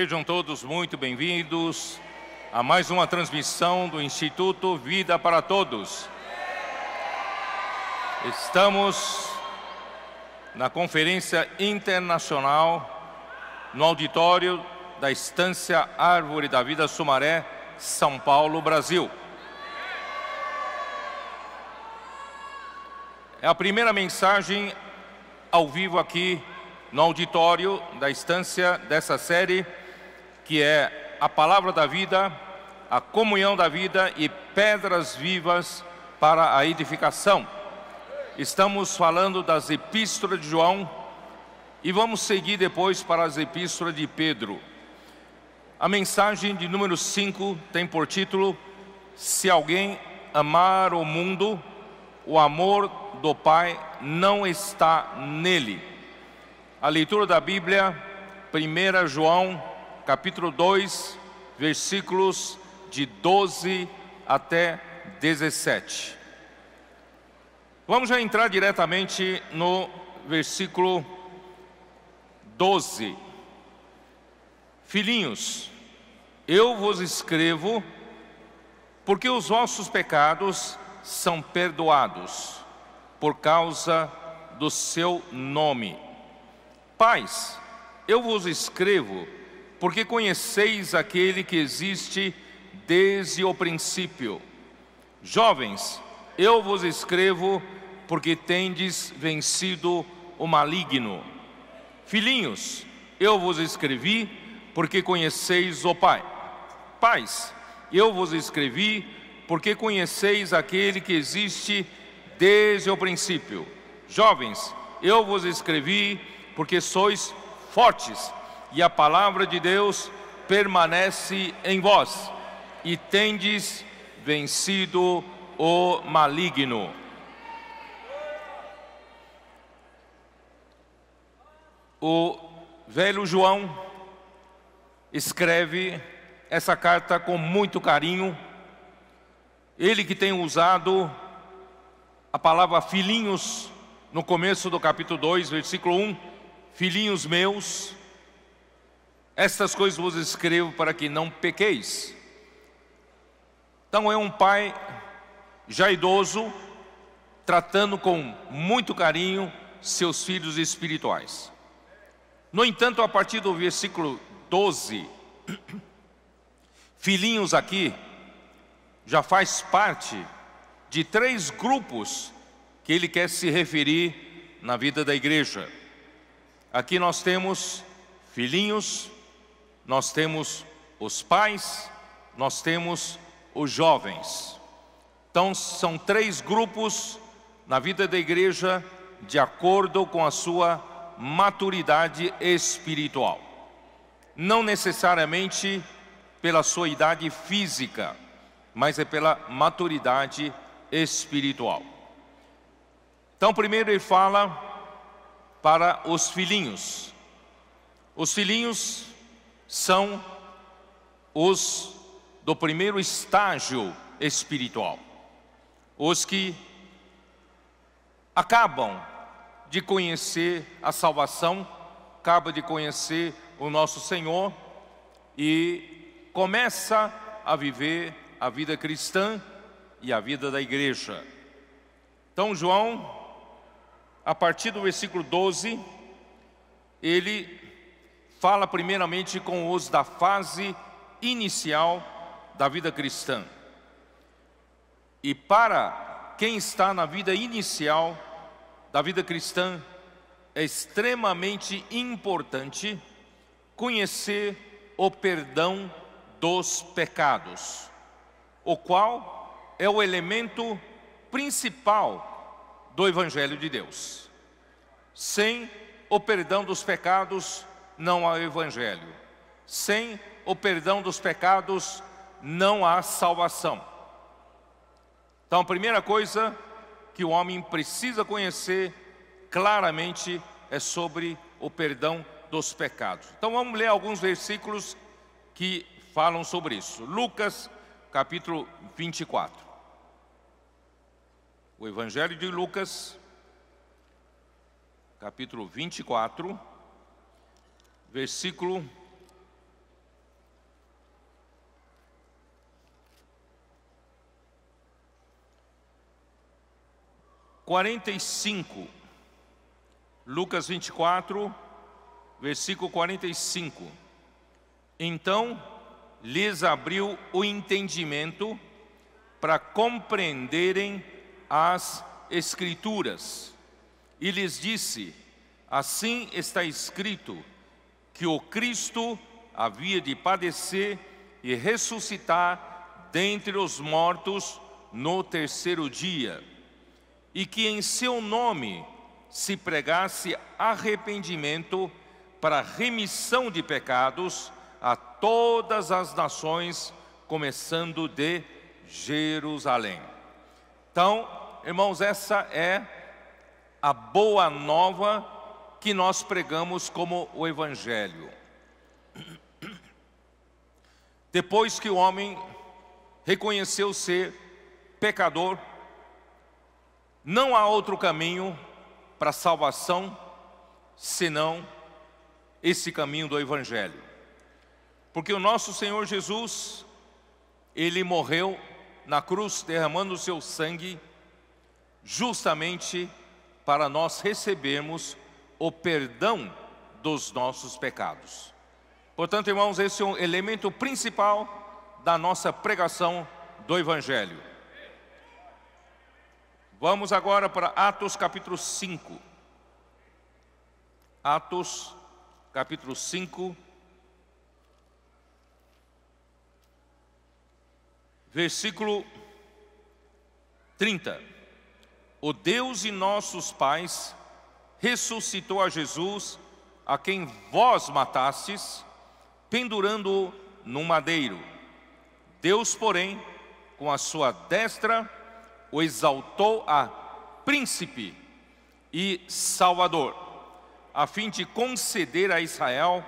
Sejam todos muito bem-vindos a mais uma transmissão do Instituto Vida para Todos. Estamos na Conferência Internacional no auditório da Estância Árvore da Vida Sumaré, São Paulo, Brasil. É a primeira mensagem ao vivo aqui no auditório da Estância dessa série, que é a Palavra da Vida, a Comunhão da Vida e Pedras Vivas para a Edificação. Estamos falando das Epístolas de João e vamos seguir depois para as Epístolas de Pedro. A mensagem de número 5 tem por título: Se alguém amar o mundo, o amor do Pai não está nele. A leitura da Bíblia, 1 João, capítulo 2, versículos de 12 até 17. Vamos já entrar diretamente no versículo 12. Filhinhos, eu vos escrevo porque os vossos pecados são perdoados por causa do seu nome. Pais, eu vos escrevo porque conheceis aquele que existe desde o princípio. Jovens, eu vos escrevo porque tendes vencido o maligno. Filhinhos, eu vos escrevi porque conheceis o Pai. Pais, eu vos escrevi porque conheceis aquele que existe desde o princípio. Jovens, eu vos escrevi porque sois fortes e a palavra de Deus permanece em vós e tendes vencido o maligno. O velho João escreve essa carta com muito carinho. Ele que tem usado a palavra filhinhos no começo do capítulo 2, versículo 1. Filhinhos meus, estas coisas vos escrevo para que não pequeis. Então é um pai já idoso, tratando com muito carinho seus filhos espirituais. No entanto, a partir do versículo 12, filhinhos aqui já faz parte de 3 grupos que ele quer se referir na vida da igreja. Aqui nós temos filhinhos, nós temos os pais, nós temos os jovens. Então são 3 grupos na vida da igreja de acordo com a sua maturidade espiritual. Não necessariamente pela sua idade física, mas é pela maturidade espiritual. Então primeiro ele fala para os filhinhos. Os filhinhos são os do primeiro estágio espiritual, os que acabam de conhecer a salvação, acabam de conhecer o nosso Senhor e começa a viver a vida cristã e a vida da igreja. Então João, a partir do versículo 12, ele fala primeiramente com os da fase inicial da vida cristã. E para quem está na vida inicial da vida cristã, é extremamente importante conhecer o perdão dos pecados, o qual é o elemento principal do Evangelho de Deus. Sem o perdão dos pecados, não há Evangelho. Sem o perdão dos pecados, não há salvação. Então a primeira coisa que o homem precisa conhecer claramente é sobre o perdão dos pecados. Então vamos ler alguns versículos que falam sobre isso. Lucas, capítulo 24. O Evangelho de Lucas, capítulo 24, versículo 45. Lucas 24, versículo 45. Então lhes abriu o entendimento para compreenderem as Escrituras. E lhes disse: assim está escrito, que o Cristo havia de padecer e ressuscitar dentre os mortos no terceiro dia, e que em seu nome se pregasse arrependimento para remissão de pecados a todas as nações, começando de Jerusalém. Então, irmãos, essa é a boa nova que nós pregamos como o Evangelho. Depois que o homem reconheceu ser pecador, não há outro caminho para a salvação senão esse caminho do Evangelho. Porque o nosso Senhor Jesus, Ele morreu na cruz derramando o seu sangue justamente para nós recebermos o perdão dos nossos pecados. Portanto, irmãos, esse é o elemento principal da nossa pregação do Evangelho. Vamos agora para Atos capítulo 5. Atos capítulo 5, versículo 30. O Deus de nossos pais ressuscitou a Jesus, a quem vós matastes, pendurando-o num madeiro. Deus, porém, com a sua destra, o exaltou a príncipe e salvador, a fim de conceder a Israel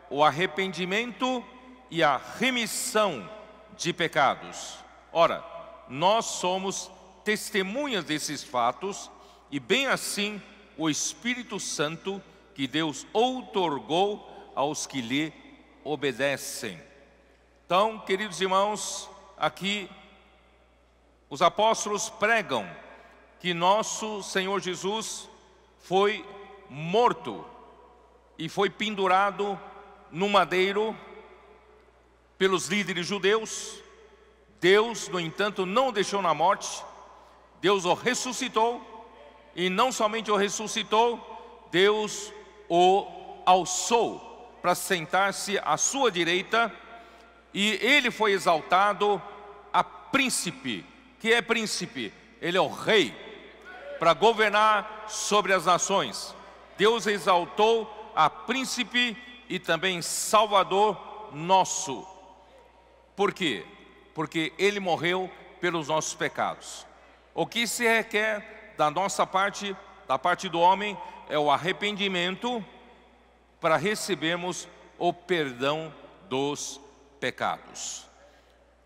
o arrependimento e a remissão de pecados. Ora, nós somos testemunhas desses fatos, e bem assim o Espírito Santo que Deus outorgou aos que lhe obedecem. Então, queridos irmãos, aqui os apóstolos pregam que nosso Senhor Jesus foi morto e foi pendurado no madeiro pelos líderes judeus. Deus, no entanto, não o deixou na morte. Deus o ressuscitou, e não somente o ressuscitou, Deus o alçou para sentar-se à sua direita, e ele foi exaltado a príncipe. Que é príncipe? Ele é o rei, para governar sobre as nações. Deus exaltou a príncipe e também salvador nosso. Por quê? Porque ele morreu pelos nossos pecados. O que se requer da nossa parte, da parte do homem, é o arrependimento para recebermos o perdão dos pecados.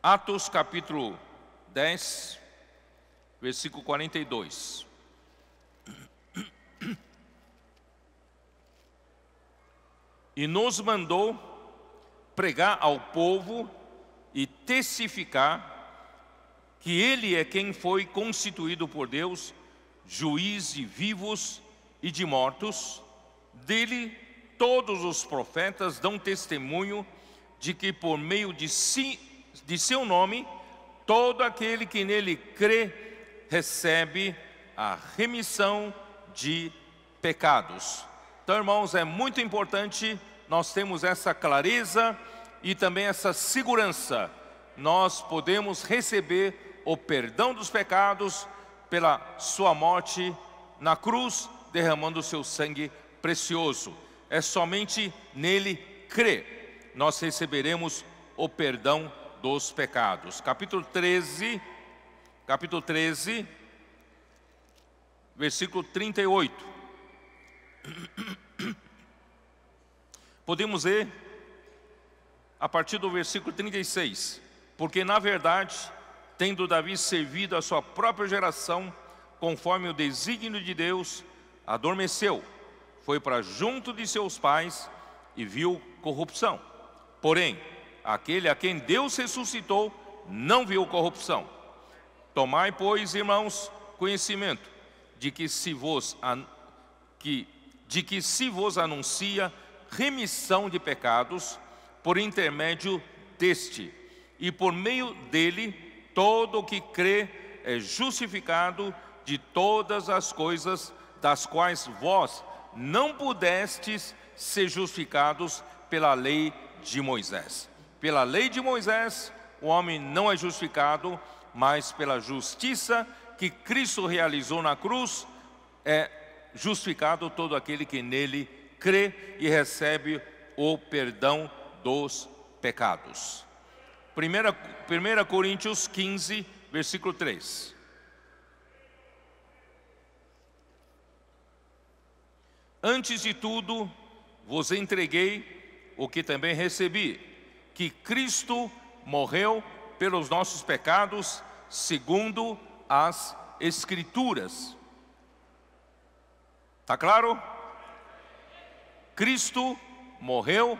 Atos capítulo 10, versículo 42. E nos mandou pregar ao povo e testificar que Ele é quem foi constituído por Deus, juiz de vivos e de mortos. Dele todos os profetas dão testemunho de que por meio de seu nome, todo aquele que nele crê recebe a remissão de pecados. Então, irmãos, é muito importante nós termos essa clareza e também essa segurança. Nós podemos receber o perdão dos pecados pela sua morte na cruz, derramando o seu sangue precioso. É somente nele crer, nós receberemos o perdão dos pecados. Capítulo 13, versículo 38. Podemos ler a partir do versículo 36. Porque na verdade, tendo Davi servido a sua própria geração, conforme o desígnio de Deus, adormeceu, foi para junto de seus pais e viu corrupção. Porém, aquele a quem Deus ressuscitou não viu corrupção. Tomai, pois, irmãos, conhecimento. de que se vos anuncia remissão de pecados por intermédio deste, e por meio dele todo o que crê é justificado de todas as coisas das quais vós não pudestes ser justificados pela lei de Moisés. Pela lei de Moisés, o homem não é justificado, mas pela justiça que Cristo realizou na cruz, é justificado todo aquele que nele crê e recebe o perdão dos pecados. 1 Coríntios 15, versículo 3. Antes de tudo, vos entreguei o que também recebi, que Cristo morreu pelos nossos pecados, segundo as Escrituras. Está claro? Cristo morreu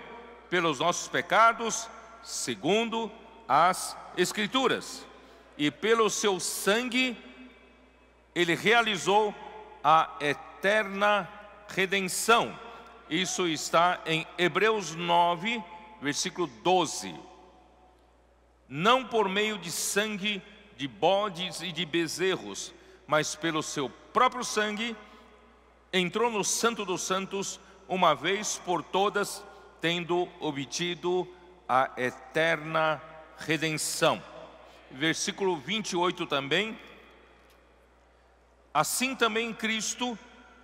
pelos nossos pecados, segundo as Escrituras. E pelo seu sangue, ele realizou a eterna redenção. Isso está em Hebreus 9, versículo 12. Não por meio de sangue de bodes e de bezerros, mas pelo seu próprio sangue, entrou no Santo dos Santos uma vez por todas, tendo obtido a eterna redenção. Versículo 28 também. Assim também Cristo,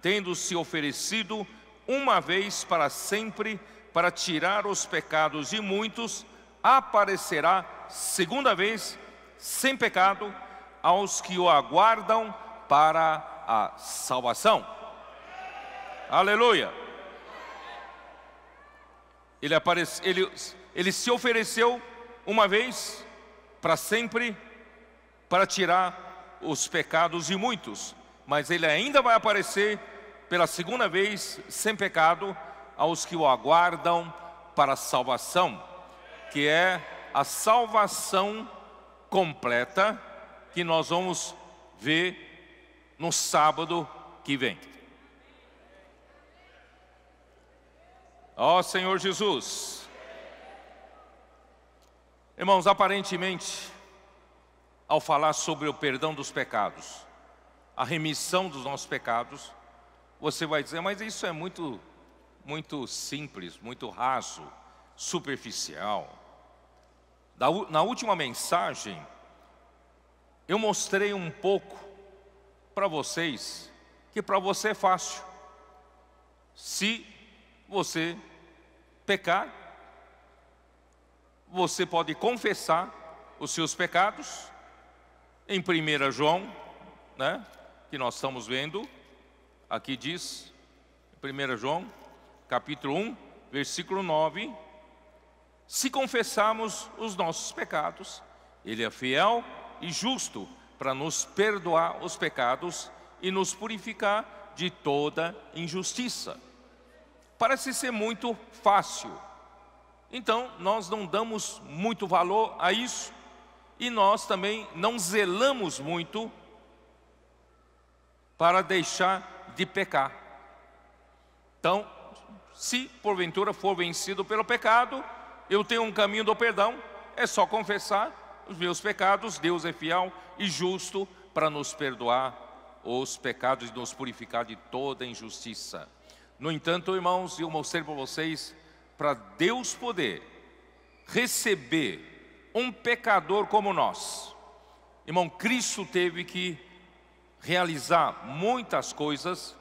tendo se oferecido uma vez para sempre para tirar os pecados de muitos, aparecerá segunda vez sem pecado aos que o aguardam para a salvação. Aleluia! Ele se ofereceu uma vez para sempre para tirar os pecados de muitos, mas ele ainda vai aparecer pela segunda vez sem pecado aos que o aguardam para a salvação, que é a salvação completa que nós vamos ver no sábado que vem. Ó Senhor Jesus. Irmãos, aparentemente, ao falar sobre o perdão dos pecados, a remissão dos nossos pecados, você vai dizer, mas isso é muito simples, muito raso, superficial. Na última mensagem, eu mostrei um pouco para vocês, que para você é fácil. Se você pecar, você pode confessar os seus pecados, em 1 João, né, que nós estamos vendo, aqui diz, 1 João, capítulo 1, versículo 9, se confessarmos os nossos pecados, Ele é fiel e justo para nos perdoar os pecados e nos purificar de toda injustiça. Parece ser muito fácil, então nós não damos muito valor a isso e nós também não zelamos muito para deixar de pecar. Então, se porventura for vencido pelo pecado, eu tenho um caminho do perdão, é só confessar os meus pecados, Deus é fiel e justo para nos perdoar os pecados e nos purificar de toda injustiça. No entanto, irmãos, eu mostrei para vocês, para Deus poder receber um pecador como nós, irmão, Cristo teve que realizar muitas coisas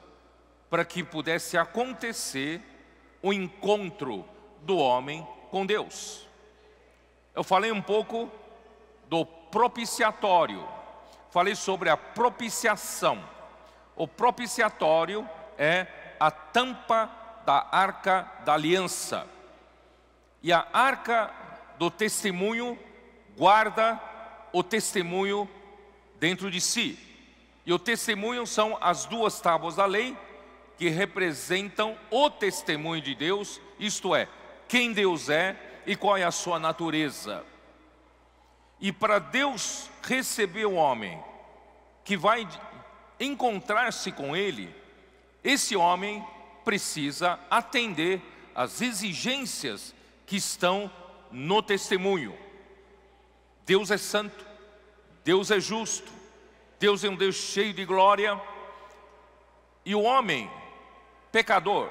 para que pudesse acontecer o encontro do homem com Deus. Eu falei um pouco do propiciatório, falei sobre a propiciação. O propiciatório é a tampa da arca da aliança. E a arca do testemunho guarda o testemunho dentro de si. E o testemunho são as duas tábuas da lei que representam o testemunho de Deus, isto é, quem Deus é e qual é a sua natureza. E para Deus receber o homem que vai encontrar-se com Ele, esse homem precisa atender às exigências que estão no testemunho. Deus é santo, Deus é justo, Deus é um Deus cheio de glória, e o homem pecador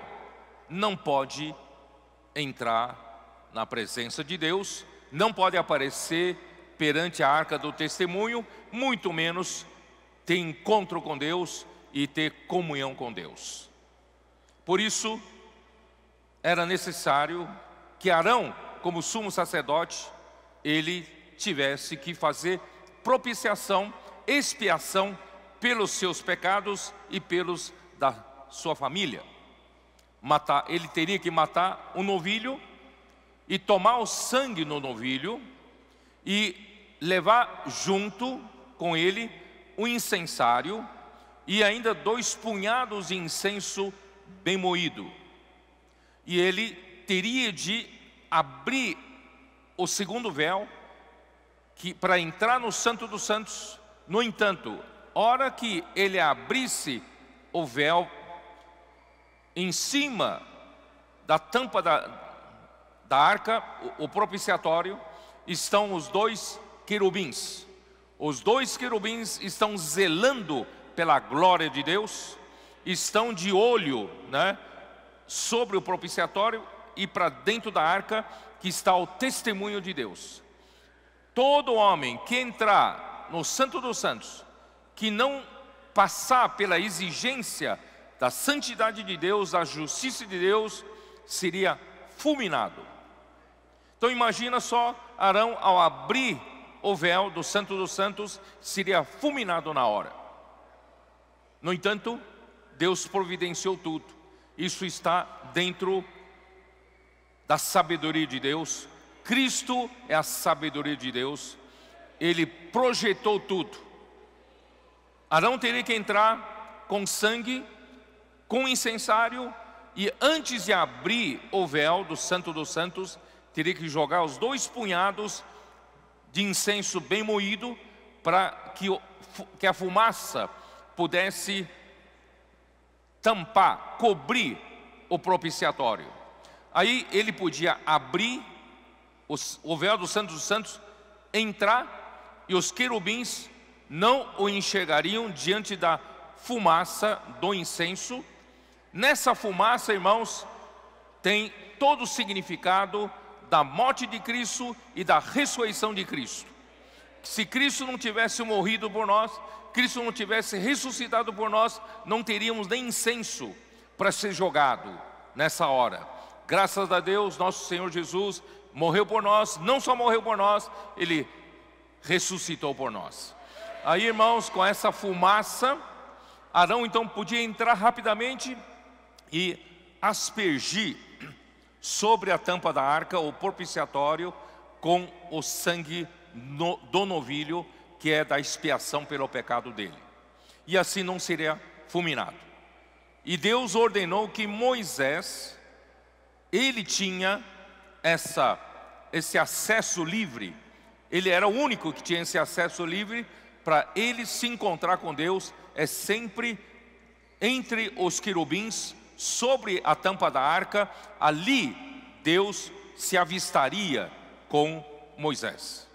não pode entrar na presença de Deus, não pode aparecer perante a arca do testemunho, muito menos ter encontro com Deus e ter comunhão com Deus. Por isso, era necessário que Arão, como sumo sacerdote, ele tivesse que fazer propiciação, expiação pelos seus pecados e pelos da sua família. Ele teria que matar um novilho e tomar o sangue no novilho e levar junto com ele um incensário e ainda 2 punhados de incenso bem moído. E ele teria de abrir o segundo véu para entrar no Santo dos Santos. No entanto, hora que ele abrisse o véu, em cima da tampa da arca, o propiciatório, estão os 2 querubins. Os 2 querubins estão zelando pela glória de Deus, estão de olho, sobre o propiciatório e para dentro da arca, que está o testemunho de Deus. Todo homem que entrar no Santo dos Santos, que não passar pela exigência da santidade de Deus, da justiça de Deus, seria fulminado. Então imagina só, Arão, ao abrir o véu do Santo dos Santos, seria fulminado na hora. No entanto, Deus providenciou tudo. Isso está dentro da sabedoria de Deus. Cristo é a sabedoria de Deus. Ele projetou tudo. Arão teria que entrar com sangue, com incensário, e antes de abrir o véu do Santo dos Santos, teria que jogar os 2 punhados de incenso bem moído, para que a fumaça pudesse tampar, cobrir o propiciatório. Aí ele podia abrir o véu do Santo dos Santos, entrar, e os querubins não o enxergariam diante da fumaça do incenso. Nessa fumaça, irmãos, tem todo o significado da morte de Cristo e da ressurreição de Cristo. Se Cristo não tivesse morrido por nós, Cristo não tivesse ressuscitado por nós, não teríamos nem incenso para ser jogado nessa hora. Graças a Deus, nosso Senhor Jesus morreu por nós. Não só morreu por nós, Ele ressuscitou por nós. Aí, irmãos, com essa fumaça, Arão então podia entrar rapidamente e aspergir sobre a tampa da arca o propiciatório com o sangue do novilho, que é da expiação pelo pecado dele. E assim não seria fulminado. E Deus ordenou que Moisés, ele tinha esse acesso livre. Ele era o único que tinha esse acesso livre. Para ele se encontrar com Deus, é sempre entre os querubins, sobre a tampa da arca. Ali Deus se avistaria com Moisés.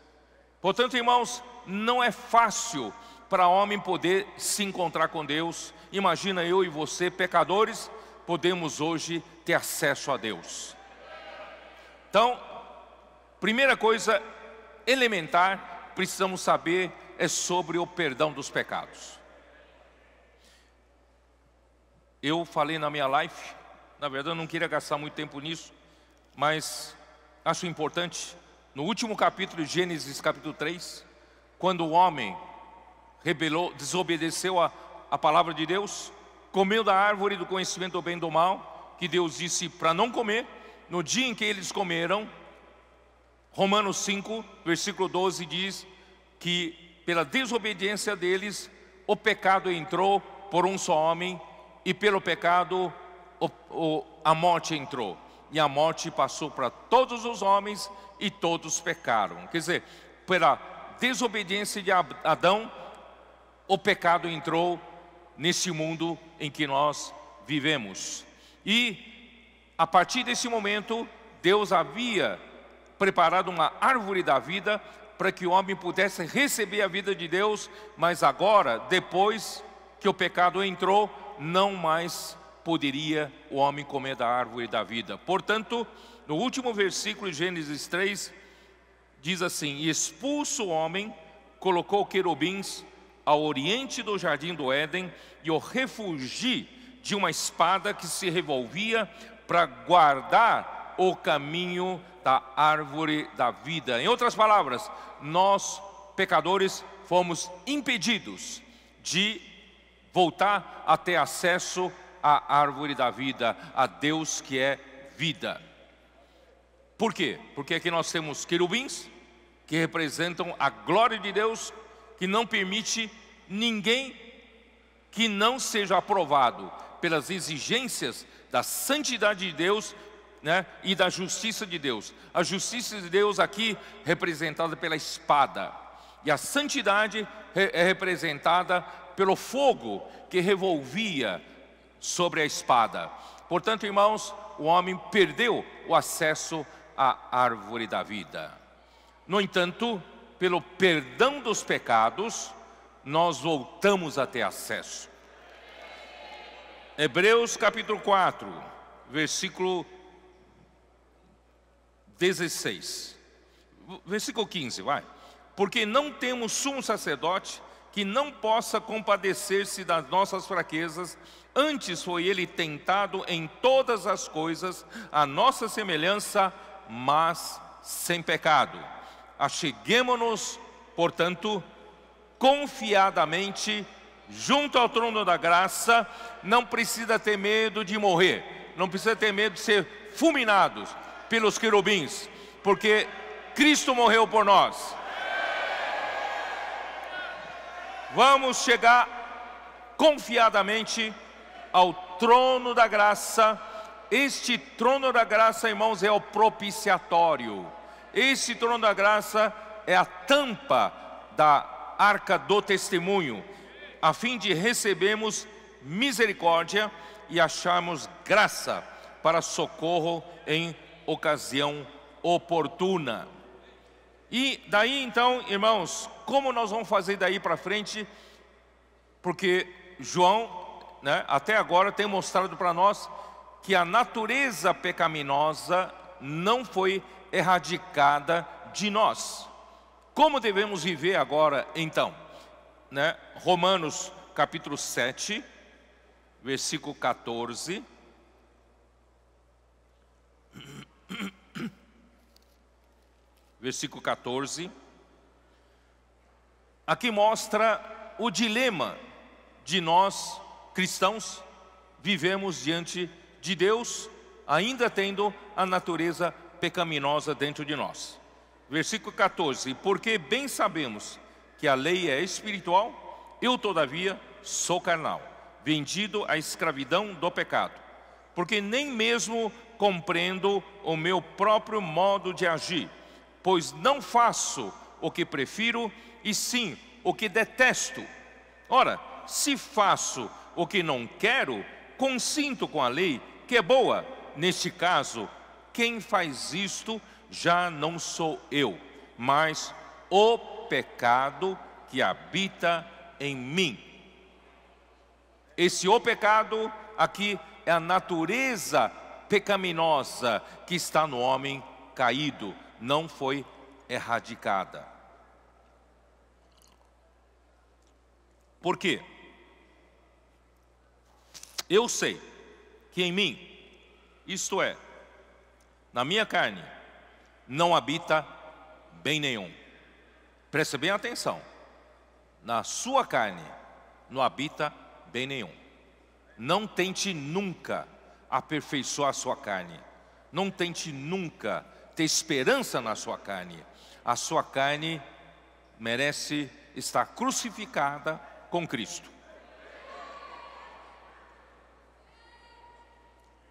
Portanto, irmãos, não é fácil para homem poder se encontrar com Deus. Imagina eu e você, pecadores, podemos hoje ter acesso a Deus. Então, primeira coisa elementar, precisamos saber, é sobre o perdão dos pecados. Eu falei na minha live, na verdade eu não queria gastar muito tempo nisso, mas acho importante. No último capítulo de Gênesis, capítulo 3, quando o homem rebelou, desobedeceu a palavra de Deus, comeu da árvore do conhecimento do bem e do mal, que Deus disse para não comer. No dia em que eles comeram, Romanos 5, versículo 12 diz que pela desobediência deles, o pecado entrou por um só homem, e pelo pecado a morte entrou. E a morte passou para todos os homens, e todos pecaram. Quer dizer, pela desobediência de Adão, o pecado entrou nesse mundo em que nós vivemos. E a partir desse momento, Deus havia preparado uma árvore da vida para que o homem pudesse receber a vida de Deus, mas agora, depois que o pecado entrou, não mais poderia o homem comer da árvore da vida. Portanto, no último versículo de Gênesis 3, diz assim: e expulso o homem, colocou querubins ao oriente do jardim do Éden, e o refugi de uma espada que se revolvia para guardar o caminho da árvore da vida. Em outras palavras, nós, pecadores, fomos impedidos de voltar a ter acesso à árvore da vida, a Deus que é vida. Por quê? Porque aqui nós temos querubins que representam a glória de Deus, que não permite ninguém que não seja aprovado pelas exigências da santidade de Deus, né, e da justiça de Deus. A justiça de Deus aqui representada pela espada, e a santidade é representada pelo fogo que revolvia sobre a espada. Portanto, irmãos, o homem perdeu o acesso à árvore da vida. No entanto, pelo perdão dos pecados, nós voltamos a ter acesso. Hebreus capítulo 4, versículo 16. Versículo 15, vai. Porque não temos sumo sacerdote que não possa compadecer-se das nossas fraquezas, antes foi ele tentado em todas as coisas, a nossa semelhança, mas sem pecado. Acheguemo-nos, portanto, confiadamente junto ao trono da graça. Não precisa ter medo de morrer, não precisa ter medo de ser fulminados pelos querubins, porque Cristo morreu por nós. Vamos chegar confiadamente ao trono da graça. Este trono da graça, irmãos, é o propiciatório. Este trono da graça é a tampa da arca do testemunho, a fim de recebermos misericórdia e acharmos graça para socorro em ocasião oportuna. E daí então, irmãos, como nós vamos fazer daí para frente? Porque João, né, até agora tem mostrado para nós que a natureza pecaminosa não foi erradicada de nós. Como devemos viver agora então? Né? Romanos capítulo 7, versículo 14. Versículo 14. Aqui mostra o dilema de nós cristãos. Vivemos diante de Deus, ainda tendo a natureza pecaminosa dentro de nós. Versículo 14. Porque bem sabemos que a lei é espiritual, eu todavia sou carnal, vendido à escravidão do pecado. Porque nem mesmo compreendo o meu próprio modo de agir, pois não faço o que prefiro, e sim o que detesto. Ora, se faço o que não quero, consinto com a lei, que é boa. Neste caso, quem faz isto já não sou eu, mas o pecado que habita em mim. Esse o pecado aqui é a natureza pecaminosa que está no homem caído, não foi erradicada. Por quê? Eu sei que em mim, isto é, na minha carne, não habita bem nenhum. Preste bem atenção. Na sua carne não habita bem nenhum. Não tente nunca aperfeiçoar a sua carne. Não tente nunca ter esperança na sua carne. A sua carne merece estar crucificada com Cristo.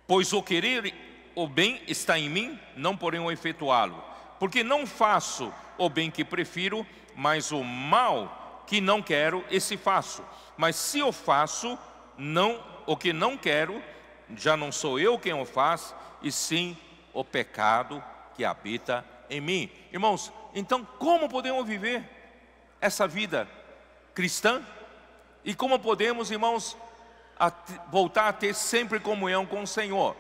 Pois o querer o bem está em mim, não porém o efetuá-lo. Porque não faço o bem que prefiro, mas o mal que não quero, esse faço. Mas se eu faço o que não quero, já não sou eu quem o faz, e sim o pecado que habita em mim. Irmãos, então como podemos viver essa vida cristã? E como podemos, irmãos, voltar a ter sempre comunhão com o Senhor?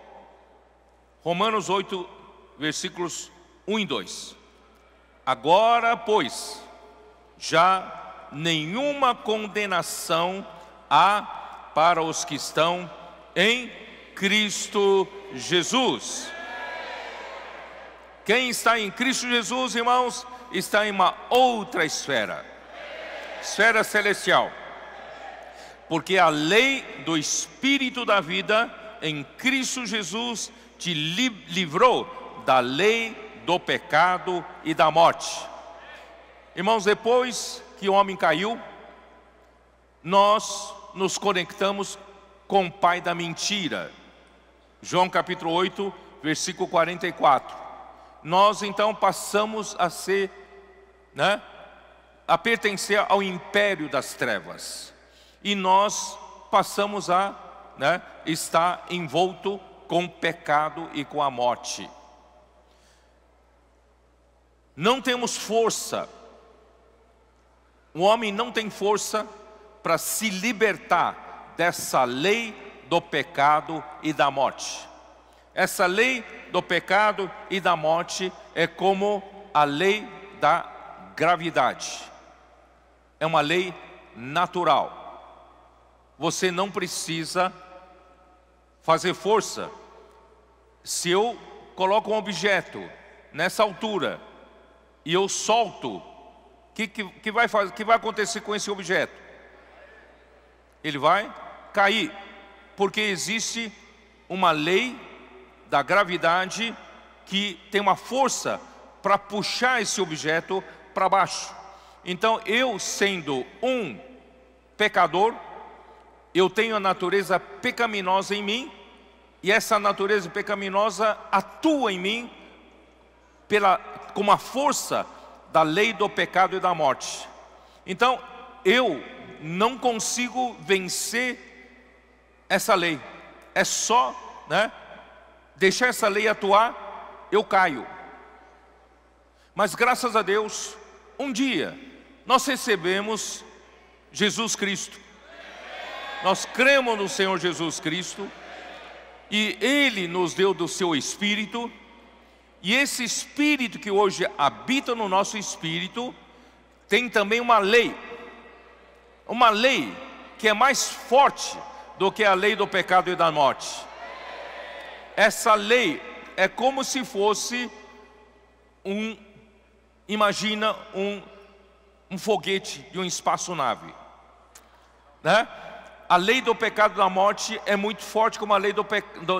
Romanos 8, versículos 1 e 2. Agora, pois, já nenhuma condenação há para os que estão em Cristo Jesus. Quem está em Cristo Jesus, irmãos, está em uma outra esfera, esfera celestial. Porque a lei do Espírito da vida em Cristo Jesus te livrou da lei do pecado e da morte. Irmãos, depois que o homem caiu, nós nos conectamos com o pai da mentira. João capítulo 8, versículo 44. Nós então passamos a ser, a pertencer ao império das trevas. E nós passamos a estar envolto com o pecado e com a morte. Não temos força. O homem não tem força para se libertar dessa lei do pecado e da morte. Essa lei do pecado e da morte é como a lei da gravidade. É uma lei natural. Você não precisa fazer força. Se eu coloco um objeto nessa altura e eu solto, o que vai acontecer com esse objeto? Ele vai cair, porque existe uma lei da gravidade que tem uma força para puxar esse objeto para baixo. Então, eu sendo um pecador, eu tenho a natureza pecaminosa em mim, e essa natureza pecaminosa atua em mim com uma força da lei do pecado e da morte. Então, eu não consigo vencer essa lei. É só deixar essa lei atuar, eu caio. Mas graças a Deus, um dia, nós recebemos Jesus Cristo. Nós cremos no Senhor Jesus Cristo, e Ele nos deu do seu Espírito, e esse Espírito que hoje habita no nosso Espírito, tem também uma lei que é mais forte do que a lei do pecado e da morte. Essa lei é como se fosse imagina um foguete de uma espaçonave, A lei do pecado e da morte é muito forte, como a lei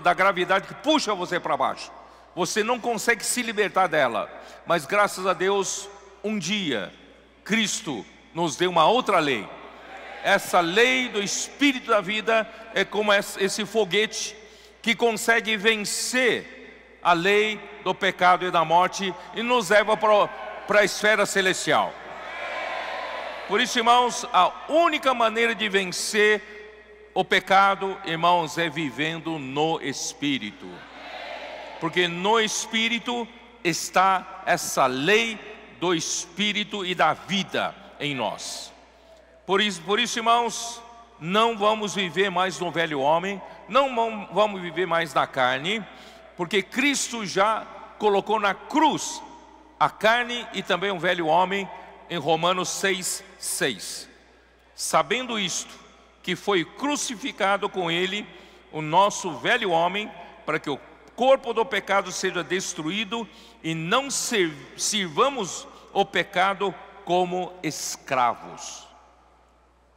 da gravidade, que puxa você para baixo. Você não consegue se libertar dela. Mas graças a Deus, um dia, Cristo nos deu uma outra lei. Essa lei do Espírito da vida é como esse foguete que consegue vencer a lei do pecado e da morte e nos leva para a esfera celestial. Por isso, irmãos, a única maneira de vencer o pecado, irmãos, é vivendo no Espírito. Porque no Espírito está essa lei do Espírito e da vida em nós. Por isso, irmãos, não vamos viver mais no velho homem, não vamos viver mais na carne, porque Cristo já colocou na cruz a carne e também o velho homem, em Romanos 6:6. Sabendo isto, que foi crucificado com ele o nosso velho homem, para que o corpo do pecado seja destruído e não sirvamos o pecado como escravos.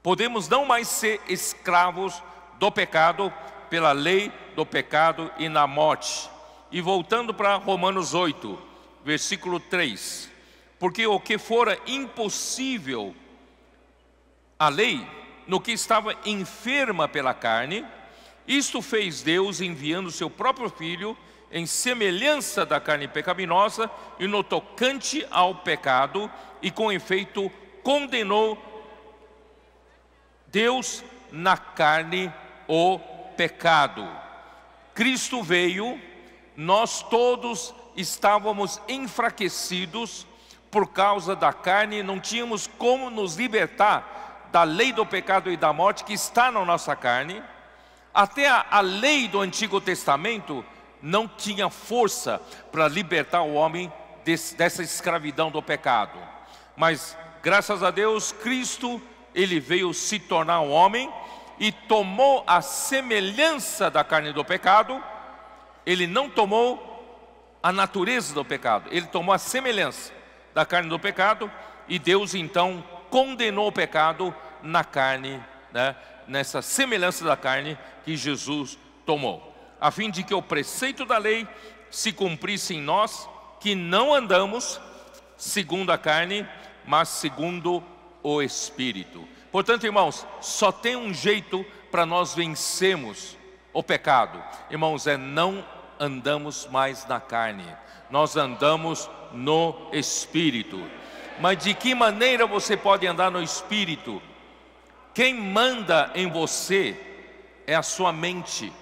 Podemos não mais ser escravos do pecado pela lei do pecado e na morte. E voltando para Romanos 8, versículo 3. Porque o que fora impossível a lei, no que estava enferma pela carne, isto fez Deus enviando seu próprio Filho em semelhança da carne pecaminosa e no tocante ao pecado, e com efeito condenou Deus na carne o pecado. Cristo veio, nós todos estávamos enfraquecidos por causa da carne, não tínhamos como nos libertar da lei do pecado e da morte que está na nossa carne. Até a lei do Antigo Testamento não tinha força para libertar o homem dessa escravidão do pecado. Mas, graças a Deus, Cristo, Ele veio se tornar um homem e tomou a semelhança da carne do pecado. Ele não tomou a natureza do pecado, Ele tomou a semelhança da carne do pecado, e Deus então condenou o pecado na carne, né, nessa semelhança da carne que Jesus tomou, a fim de que o preceito da lei se cumprisse em nós, que não andamos segundo a carne, mas segundo o Espírito. Portanto, irmãos, só tem um jeito para nós vencermos o pecado, irmãos, é não andamos mais na carne, nós andamos no Espírito. Mas de que maneira você pode andar no Espírito? Quem manda em você é a sua mente.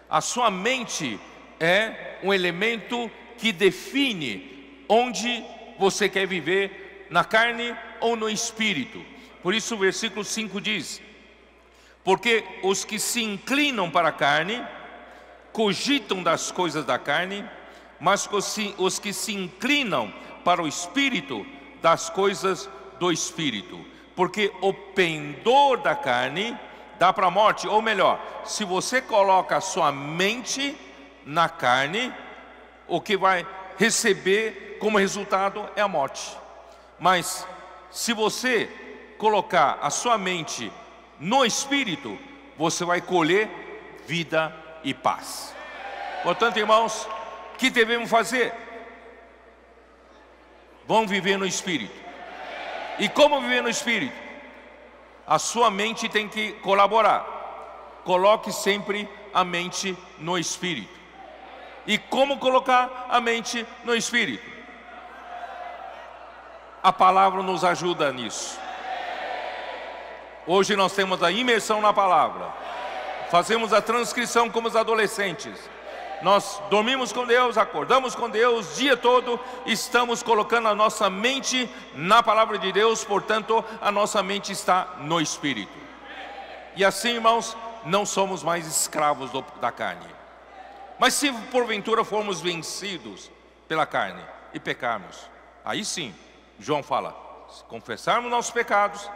A sua mente é um elemento que define onde você quer viver, na carne ou no Espírito. Por isso o versículo 5 diz: porque os que se inclinam para a carne cogitam das coisas da carne, mas os que se inclinam para o Espírito, das coisas do Espírito. Porque o pendor da carne dá para a morte, ou melhor, se você coloca a sua mente na carne, o que vai receber como resultado é a morte. Mas se você colocar a sua mente no Espírito, você vai colher vida e paz. Portanto, irmãos, o que devemos fazer? Vamos viver no Espírito. E como viver no Espírito? A sua mente tem que colaborar. Coloque sempre a mente no Espírito. E como colocar a mente no Espírito? A palavra nos ajuda nisso. Hoje nós temos a imersão na palavra. Fazemos a transcrição como os adolescentes. Nós dormimos com Deus, acordamos com Deus, o dia todo estamos colocando a nossa mente na palavra de Deus, portanto a nossa mente está no Espírito. E assim, irmãos, não somos mais escravos da carne. Mas se porventura formos vencidos pela carne e pecarmos, aí sim, João fala, se confessarmos nossos pecados,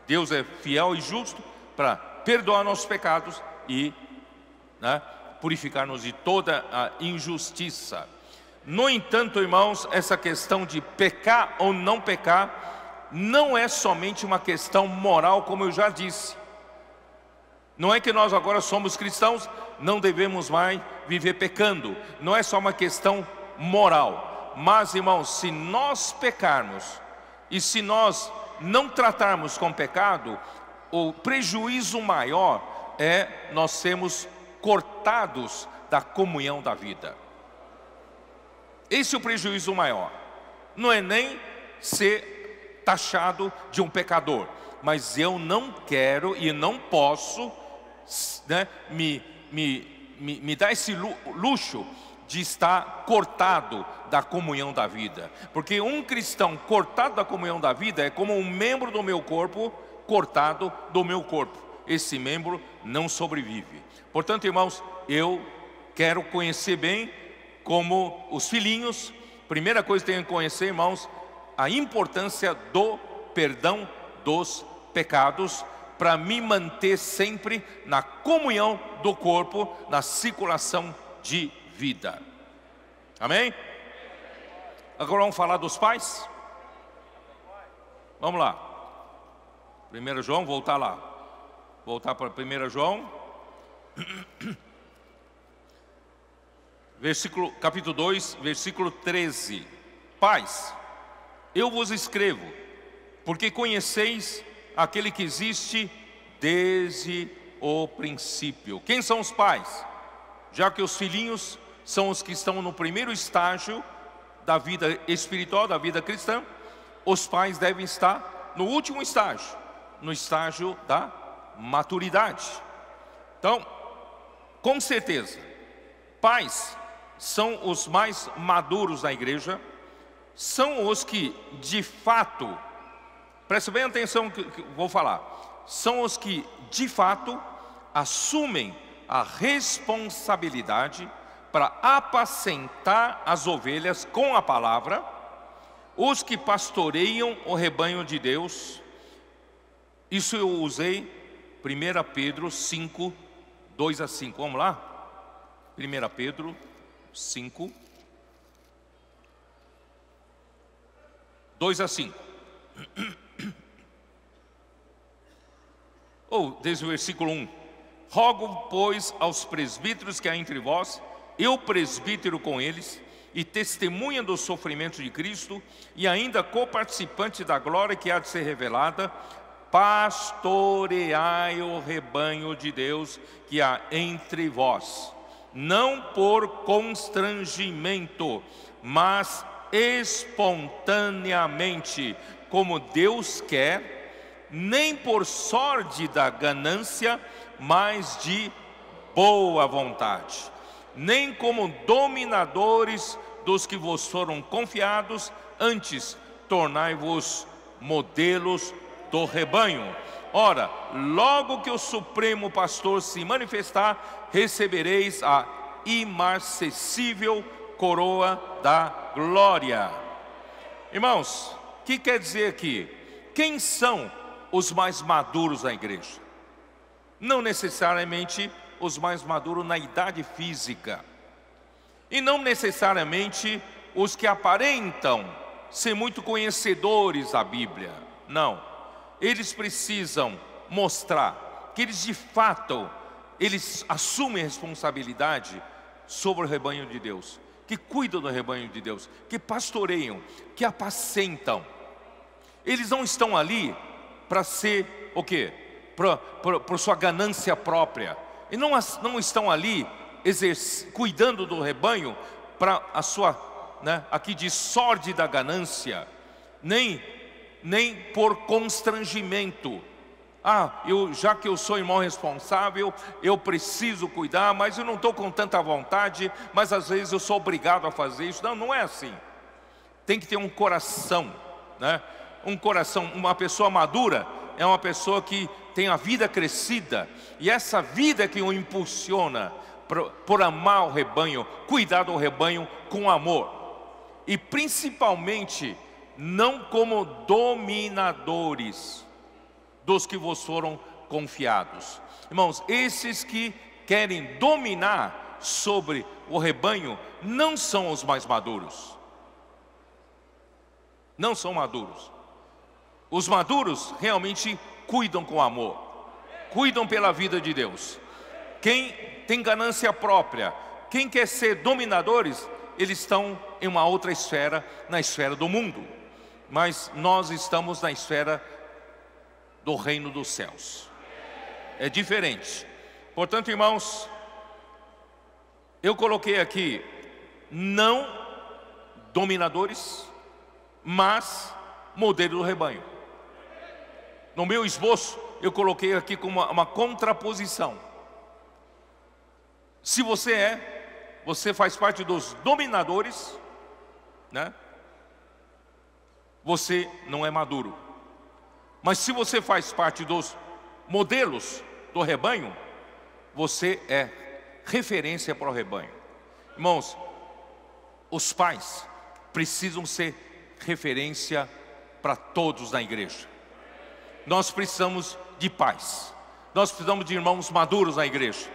Deus é fiel e justo para perdoar nossos pecados e, né, purificar-nos de toda a injustiça. No entanto, irmãos, essa questão de pecar ou não pecar não é somente uma questão moral, como eu já disse. Não é que nós agora somos cristãos, não devemos mais viver pecando. Não é só uma questão moral. Mas, irmãos, se nós pecarmos e se nós não tratarmos com pecado, o prejuízo maior é nós sermos cortados da comunhão da vida. Esse é o prejuízo maior. Não é nem ser taxado de um pecador, mas eu não quero e não posso, né, me dar esse luxo de estar cortado da comunhão da vida. Porque um cristão cortado da comunhão da vida é como um membro do meu corpo cortado do meu corpo. Esse membro não sobrevive. Portanto, irmãos, eu quero conhecer bem como os filhinhos. Primeira coisa que tenho que conhecer, irmãos, a importância do perdão dos pecados, para me manter sempre na comunhão do corpo, na circulação de vida. Amém? Agora vamos falar dos pais? Vamos lá. 1 João, voltar lá. Voltar para 1 João. Capítulo 2, versículo 13. Pais, eu vos escrevo, porque conheceis aquele que existe desde o princípio. Quem são os pais? Já que os filhinhos são os que estão no primeiro estágio da vida espiritual, da vida cristã, os pais devem estar no último estágio, no estágio da maturidade. Então, com certeza, pais são os mais maduros na igreja, são os que de fato, preste bem atenção no que vou falar, são os que de fato assumem a responsabilidade para apacentar as ovelhas com a palavra, os que pastoreiam o rebanho de Deus. Isso eu usei 1 Pedro 5, 2 a 5. Vamos lá? 1 Pedro 5, 2 a 5. Ou desde o versículo 1. Rogo, pois, aos presbíteros que há entre vós, eu presbítero com eles, e testemunha do sofrimento de Cristo, e ainda coparticipante da glória que há de ser revelada, pastoreai o rebanho de Deus que há entre vós, não por constrangimento, mas espontaneamente, como Deus quer, nem por sórdida ganância, mas de boa vontade, nem como dominadores dos que vos foram confiados, antes tornai-vos modelos do rebanho. Ora, logo que o Supremo Pastor se manifestar, recebereis a imarcessível coroa da glória. Irmãos, o que quer dizer aqui? Quem são os mais maduros na igreja? Não necessariamente os mais maduros na idade física, e não necessariamente os que aparentam ser muito conhecedores da Bíblia. Não, eles precisam mostrar que eles de fato, eles assumem a responsabilidade sobre o rebanho de Deus, que cuidam do rebanho de Deus, que pastoreiam, que apacentam. Eles não estão ali para ser o quê? Por sua ganância própria. E não estão ali cuidando do rebanho para a sua, aqui diz, sórdida ganância, nem por constrangimento. Já que eu sou irmão responsável, eu preciso cuidar, mas eu não estou com tanta vontade, mas às vezes eu sou obrigado a fazer isso. Não é assim. Tem que ter um coração, um coração. Uma pessoa madura é uma pessoa que tem a vida crescida, e essa vida que o impulsiona por amar o rebanho, cuidar do rebanho com amor, e principalmente não como dominadores dos que vos foram confiados. Irmãos, esses que querem dominar sobre o rebanho não são os mais maduros. Não são maduros. Os maduros realmente cuidam com amor, cuidam pela vida de Deus. Quem tem ganância própria, quem quer ser dominadores, eles estão em uma outra esfera, na esfera do mundo. Mas nós estamos na esfera do reino dos céus. É diferente. Portanto, irmãos, eu coloquei aqui não dominadores, mas modelo do rebanho. No meu esboço, eu coloquei aqui como uma contraposição. Se você faz parte dos dominadores, você não é maduro. Mas se você faz parte dos modelos do rebanho, você é referência para o rebanho. Irmãos, os pais precisam ser referência para todos na igreja. Nós precisamos de pais. Nós precisamos de irmãos maduros na igreja.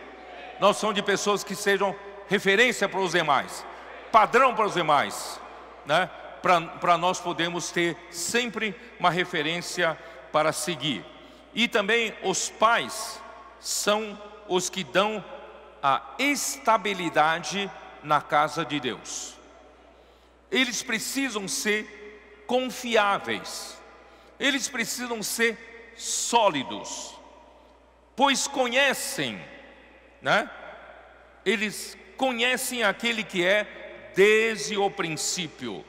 Nós somos de pessoas que sejam referência para os demais, padrão para os demais, para nós podermos ter sempre uma referência para seguir. E também os pais são os que dão a estabilidade na casa de Deus. Eles precisam ser confiáveis. Eles precisam ser sólidos, pois conhecem, eles conhecem aquele que é desde o princípio.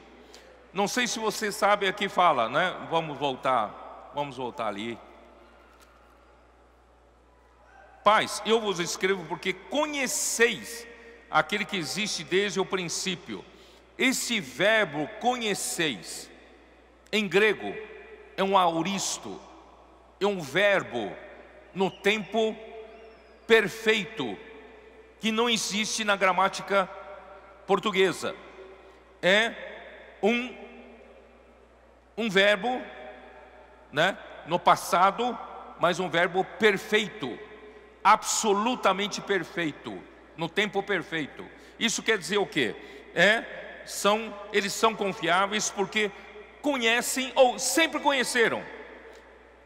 Não sei se você sabe, aqui fala, vamos voltar ali. Pais, eu vos escrevo porque conheceis aquele que existe desde o princípio. Esse verbo conheceis, em grego, é um auristo, é um verbo no tempo perfeito, que não existe na gramática portuguesa. É um verbo, né, no passado, mas um verbo perfeito, absolutamente perfeito, no tempo perfeito. Isso quer dizer o quê? Eles são confiáveis porque conhecem ou sempre conheceram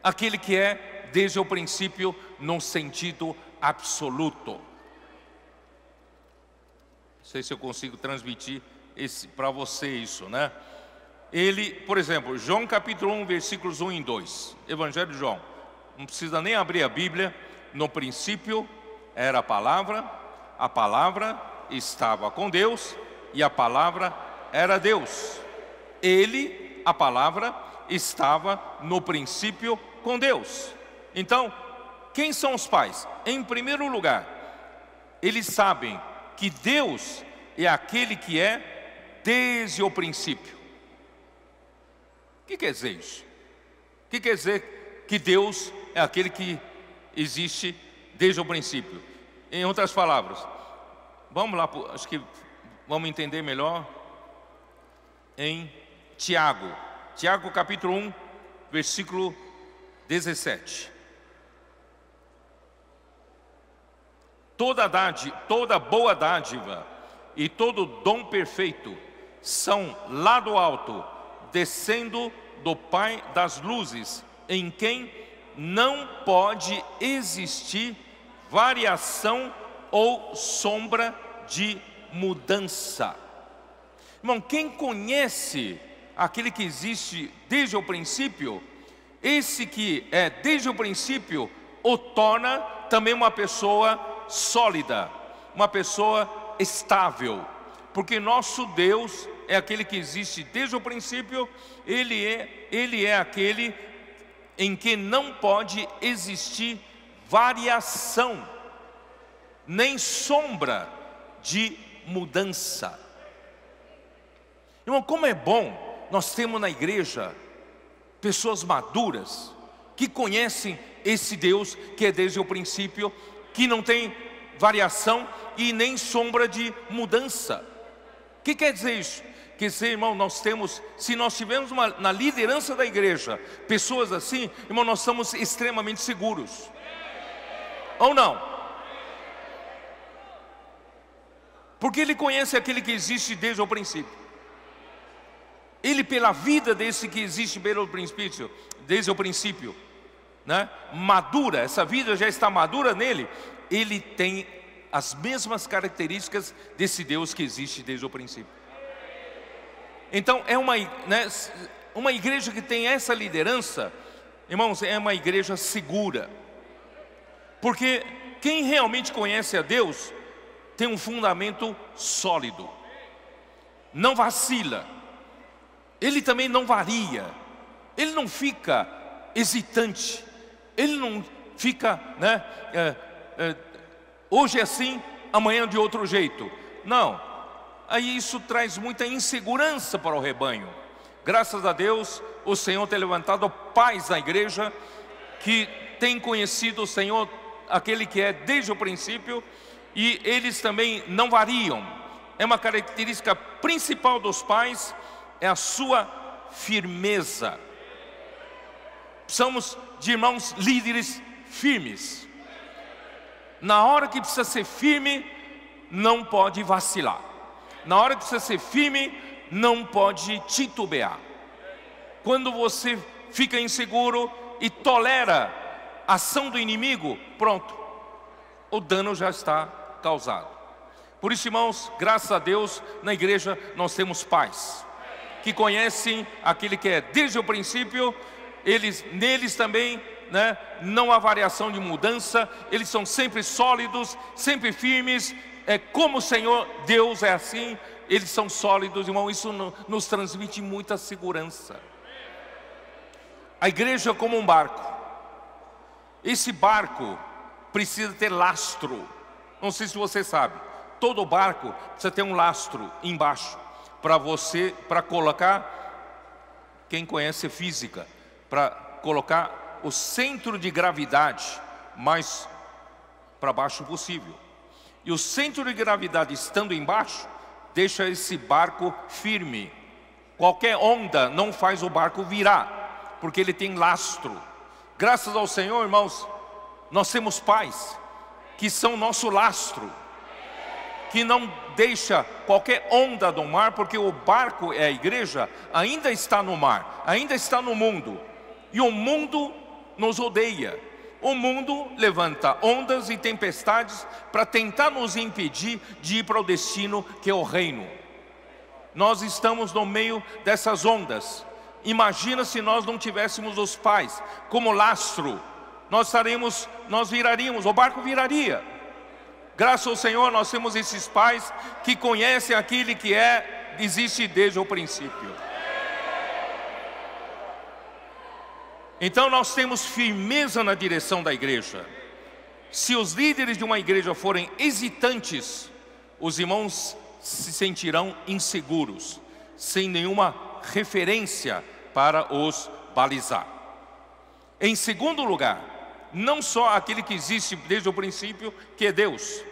aquele que é desde o princípio, no sentido absoluto. Não sei se eu consigo transmitir para você isso, né? Ele, por exemplo, João capítulo 1, versículos 1 e 2, Evangelho de João, não precisa nem abrir a Bíblia. No princípio era a palavra estava com Deus e a palavra era Deus. Ele, a palavra, estava no princípio com Deus. Então, quem são os pais? Em primeiro lugar, eles sabem que Deus é aquele que é desde o princípio. O que quer dizer isso? O que quer dizer que Deus é aquele que existe desde o princípio? Em outras palavras, vamos lá, acho que vamos entender melhor em Tiago capítulo 1, versículo 17. Toda boa dádiva e todo dom perfeito são lá do alto, descendo do Pai das luzes, em quem não pode existir variação ou sombra de mudança. Irmão, quem conhece aquele que existe desde o princípio, esse que é desde o princípio o torna também uma pessoa sólida, uma pessoa estável, porque nosso Deus é aquele que existe desde o princípio. Ele é aquele em que não pode existir variação, nem sombra de mudança. Irmão, como é bom nós temos na igreja pessoas maduras, que conhecem esse Deus que é desde o princípio, que não tem variação e nem sombra de mudança. O que quer dizer isso? Quer dizer, irmão, se nós tivermos na liderança da igreja pessoas assim, irmão, nós estamos extremamente seguros. Ou não? Porque ele conhece aquele que existe desde o princípio. Ele, pela vida desse que existe desde o princípio, né, madura, essa vida já está madura nele, ele tem as mesmas características desse Deus que existe desde o princípio. Então é uma igreja que tem essa liderança, irmãos, é uma igreja segura, porque quem realmente conhece a Deus tem um fundamento sólido, não vacila, ele também não varia, ele não fica hesitante, ele não fica, hoje é assim, amanhã de outro jeito. Não. Aí isso traz muita insegurança para o rebanho. Graças a Deus, o Senhor tem levantado pais na igreja que têm conhecido o Senhor, aquele que é desde o princípio, e eles também não variam. É uma característica principal dos pais, é a sua firmeza. Precisamos de irmãos líderes firmes. Na hora que precisa ser firme, não pode vacilar. Na hora que precisa ser firme, não pode titubear. Quando você fica inseguro e tolera a ação do inimigo, pronto, o dano já está causado. Por isso, irmãos, graças a Deus, na igreja nós temos pais que conhecem aquele que é desde o princípio. Neles também, não há variação de mudança, eles são sempre sólidos, sempre firmes. É como o Senhor Deus é assim, eles são sólidos, irmão. Isso nos transmite muita segurança. A igreja é como um barco. Esse barco precisa ter lastro. Não sei se você sabe, todo barco precisa ter um lastro embaixo para colocar, quem conhece física, para colocar o centro de gravidade mais para baixo possível. E o centro de gravidade estando embaixo, deixa esse barco firme. Qualquer onda não faz o barco virar, porque ele tem lastro. Graças ao Senhor, irmãos, nós temos pais que são nosso lastro, que não deixa qualquer onda do mar, porque o barco, a igreja, ainda está no mar, ainda está no mundo, e o mundo nos odeia. O mundo levanta ondas e tempestades para tentar nos impedir de ir para o destino que é o reino. Nós estamos no meio dessas ondas. Imagina se nós não tivéssemos os pais como lastro, nós viraríamos, o barco viraria. Graças ao Senhor nós temos esses pais que conhecem aquele que existe desde o princípio. Então nós temos firmeza na direção da igreja. Se os líderes de uma igreja forem hesitantes, os irmãos se sentirão inseguros, sem nenhuma referência para os balizar. Em segundo lugar, não só aquele que existe desde o princípio, que é Deus,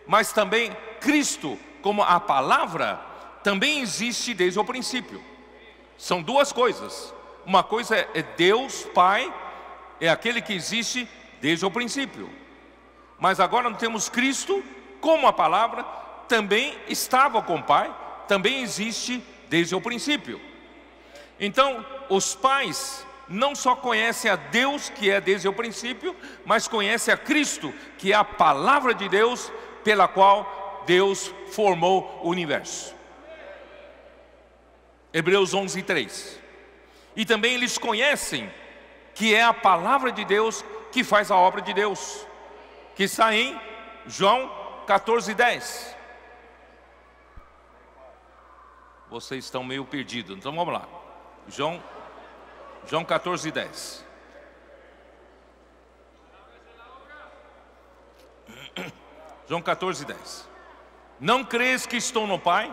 mas também Cristo, como a palavra, também existe desde o princípio. São duas coisas. Uma coisa é Deus, Pai, é aquele que existe desde o princípio. Mas agora nós temos Cristo, como a palavra, também estava com o Pai, também existe desde o princípio. Então, os pais não só conhecem a Deus, que é desde o princípio, mas conhecem a Cristo, que é a palavra de Deus, pela qual Deus formou o universo. Hebreus 11:3. E também eles conhecem que é a palavra de Deus que faz a obra de Deus, que está em João 14:10. Vocês estão meio perdidos, então vamos lá. João 14:10. João 14:10. Não crês que estou no Pai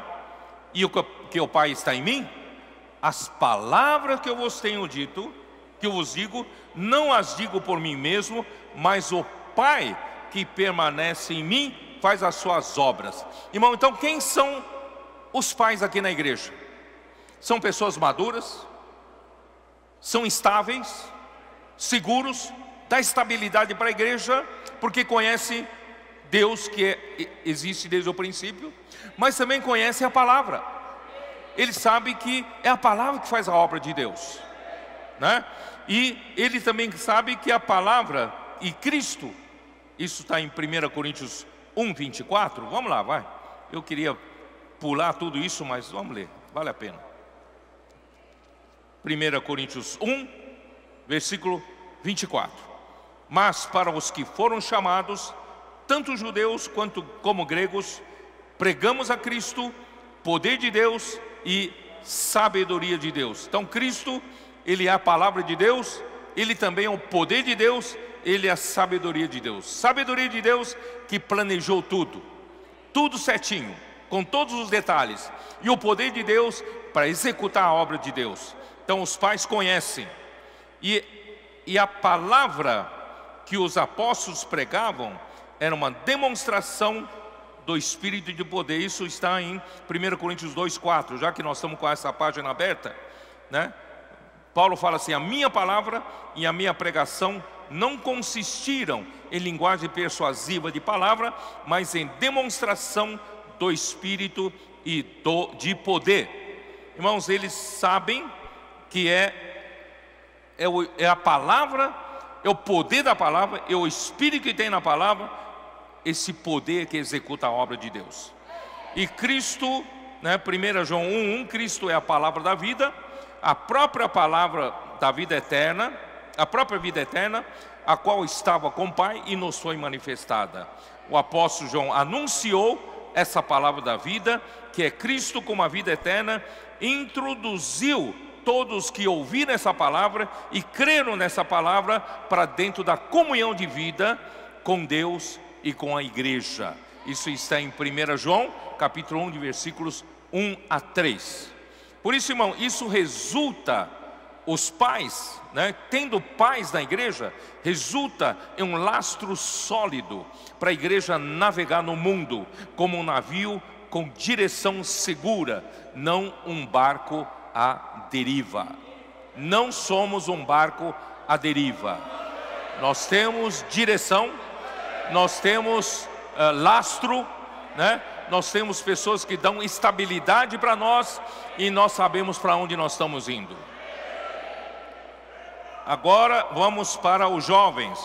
e que o Pai está em mim? As palavras que eu vos tenho dito, que eu vos digo, não as digo por mim mesmo, mas o Pai que permanece em mim faz as suas obras. Irmão, então quem são os pais aqui na igreja? São pessoas maduras, são estáveis, seguros, dá estabilidade para a igreja, porque conhece Deus que existe desde o princípio, mas também conhece a palavra. Ele sabe que é a palavra que faz a obra de Deus, né? E ele também sabe que a palavra e Cristo, isso está em 1 Coríntios 1:24, vamos lá, vai. Eu queria pular tudo isso, mas vamos ler, vale a pena. 1 Coríntios 1, versículo 24. Mas para os que foram chamados, tanto judeus como gregos, pregamos a Cristo, poder de Deus e sabedoria de Deus. Então Cristo, Ele é a palavra de Deus, Ele também é o poder de Deus, Ele é a sabedoria de Deus. Sabedoria de Deus que planejou tudo certinho, com todos os detalhes. E o poder de Deus para executar a obra de Deus. Então os pais conhecem. E a palavra que os apóstolos pregavam era uma demonstração do Espírito de poder. Isso está em 1 Coríntios 2:4, já que nós estamos com essa página aberta, né? Paulo fala assim: a minha palavra e a minha pregação não consistiram em linguagem persuasiva de palavra, mas em demonstração do Espírito e de poder. Irmãos, eles sabem que é a palavra, é o poder da palavra, é o Espírito que tem na palavra, esse poder que executa a obra de Deus. E Cristo, né, 1 João 1:1, Cristo é a palavra da vida, a própria palavra da vida eterna, a própria vida eterna, a qual estava com o Pai e nos foi manifestada. O apóstolo João anunciou essa palavra da vida, que é Cristo como a vida eterna, introduziu todos que ouviram essa palavra e creram nessa palavra para dentro da comunhão de vida com Deus e com a igreja. Isso está em 1 João, capítulo 1, de versículos 1 a 3. Por isso, irmão, isso resulta, os pais, tendo pais na igreja, resulta em um lastro sólido para a igreja navegar no mundo como um navio com direção segura, não um barco à deriva. Não somos um barco à deriva. Nós temos direção, nós temos lastro, nós temos pessoas que dão estabilidade para nós e nós sabemos para onde nós estamos indo. Agora vamos para os jovens.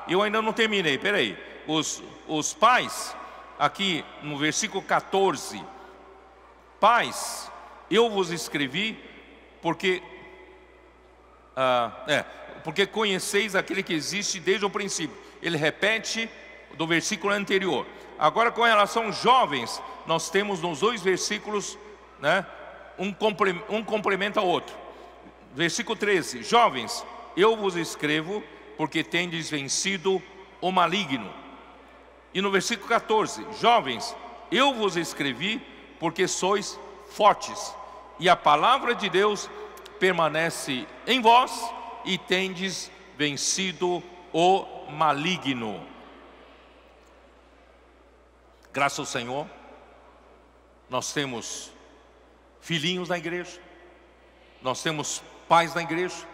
Eu ainda não terminei, peraí. Os pais, aqui no versículo 14: Pais, eu vos escrevi porque conheceis aquele que existe desde o princípio. Ele repete do versículo anterior. Agora, com relação aos jovens, nós temos nos dois versículos, um complementa o outro. Versículo 13: Jovens, eu vos escrevo porque tendes vencido o maligno. E no versículo 14: Jovens, eu vos escrevi porque sois fortes, e a palavra de Deus permanece em vós, e tendes vencido o maligno. Graças ao Senhor, nós temos filhinhos na igreja, nós temos pais na igreja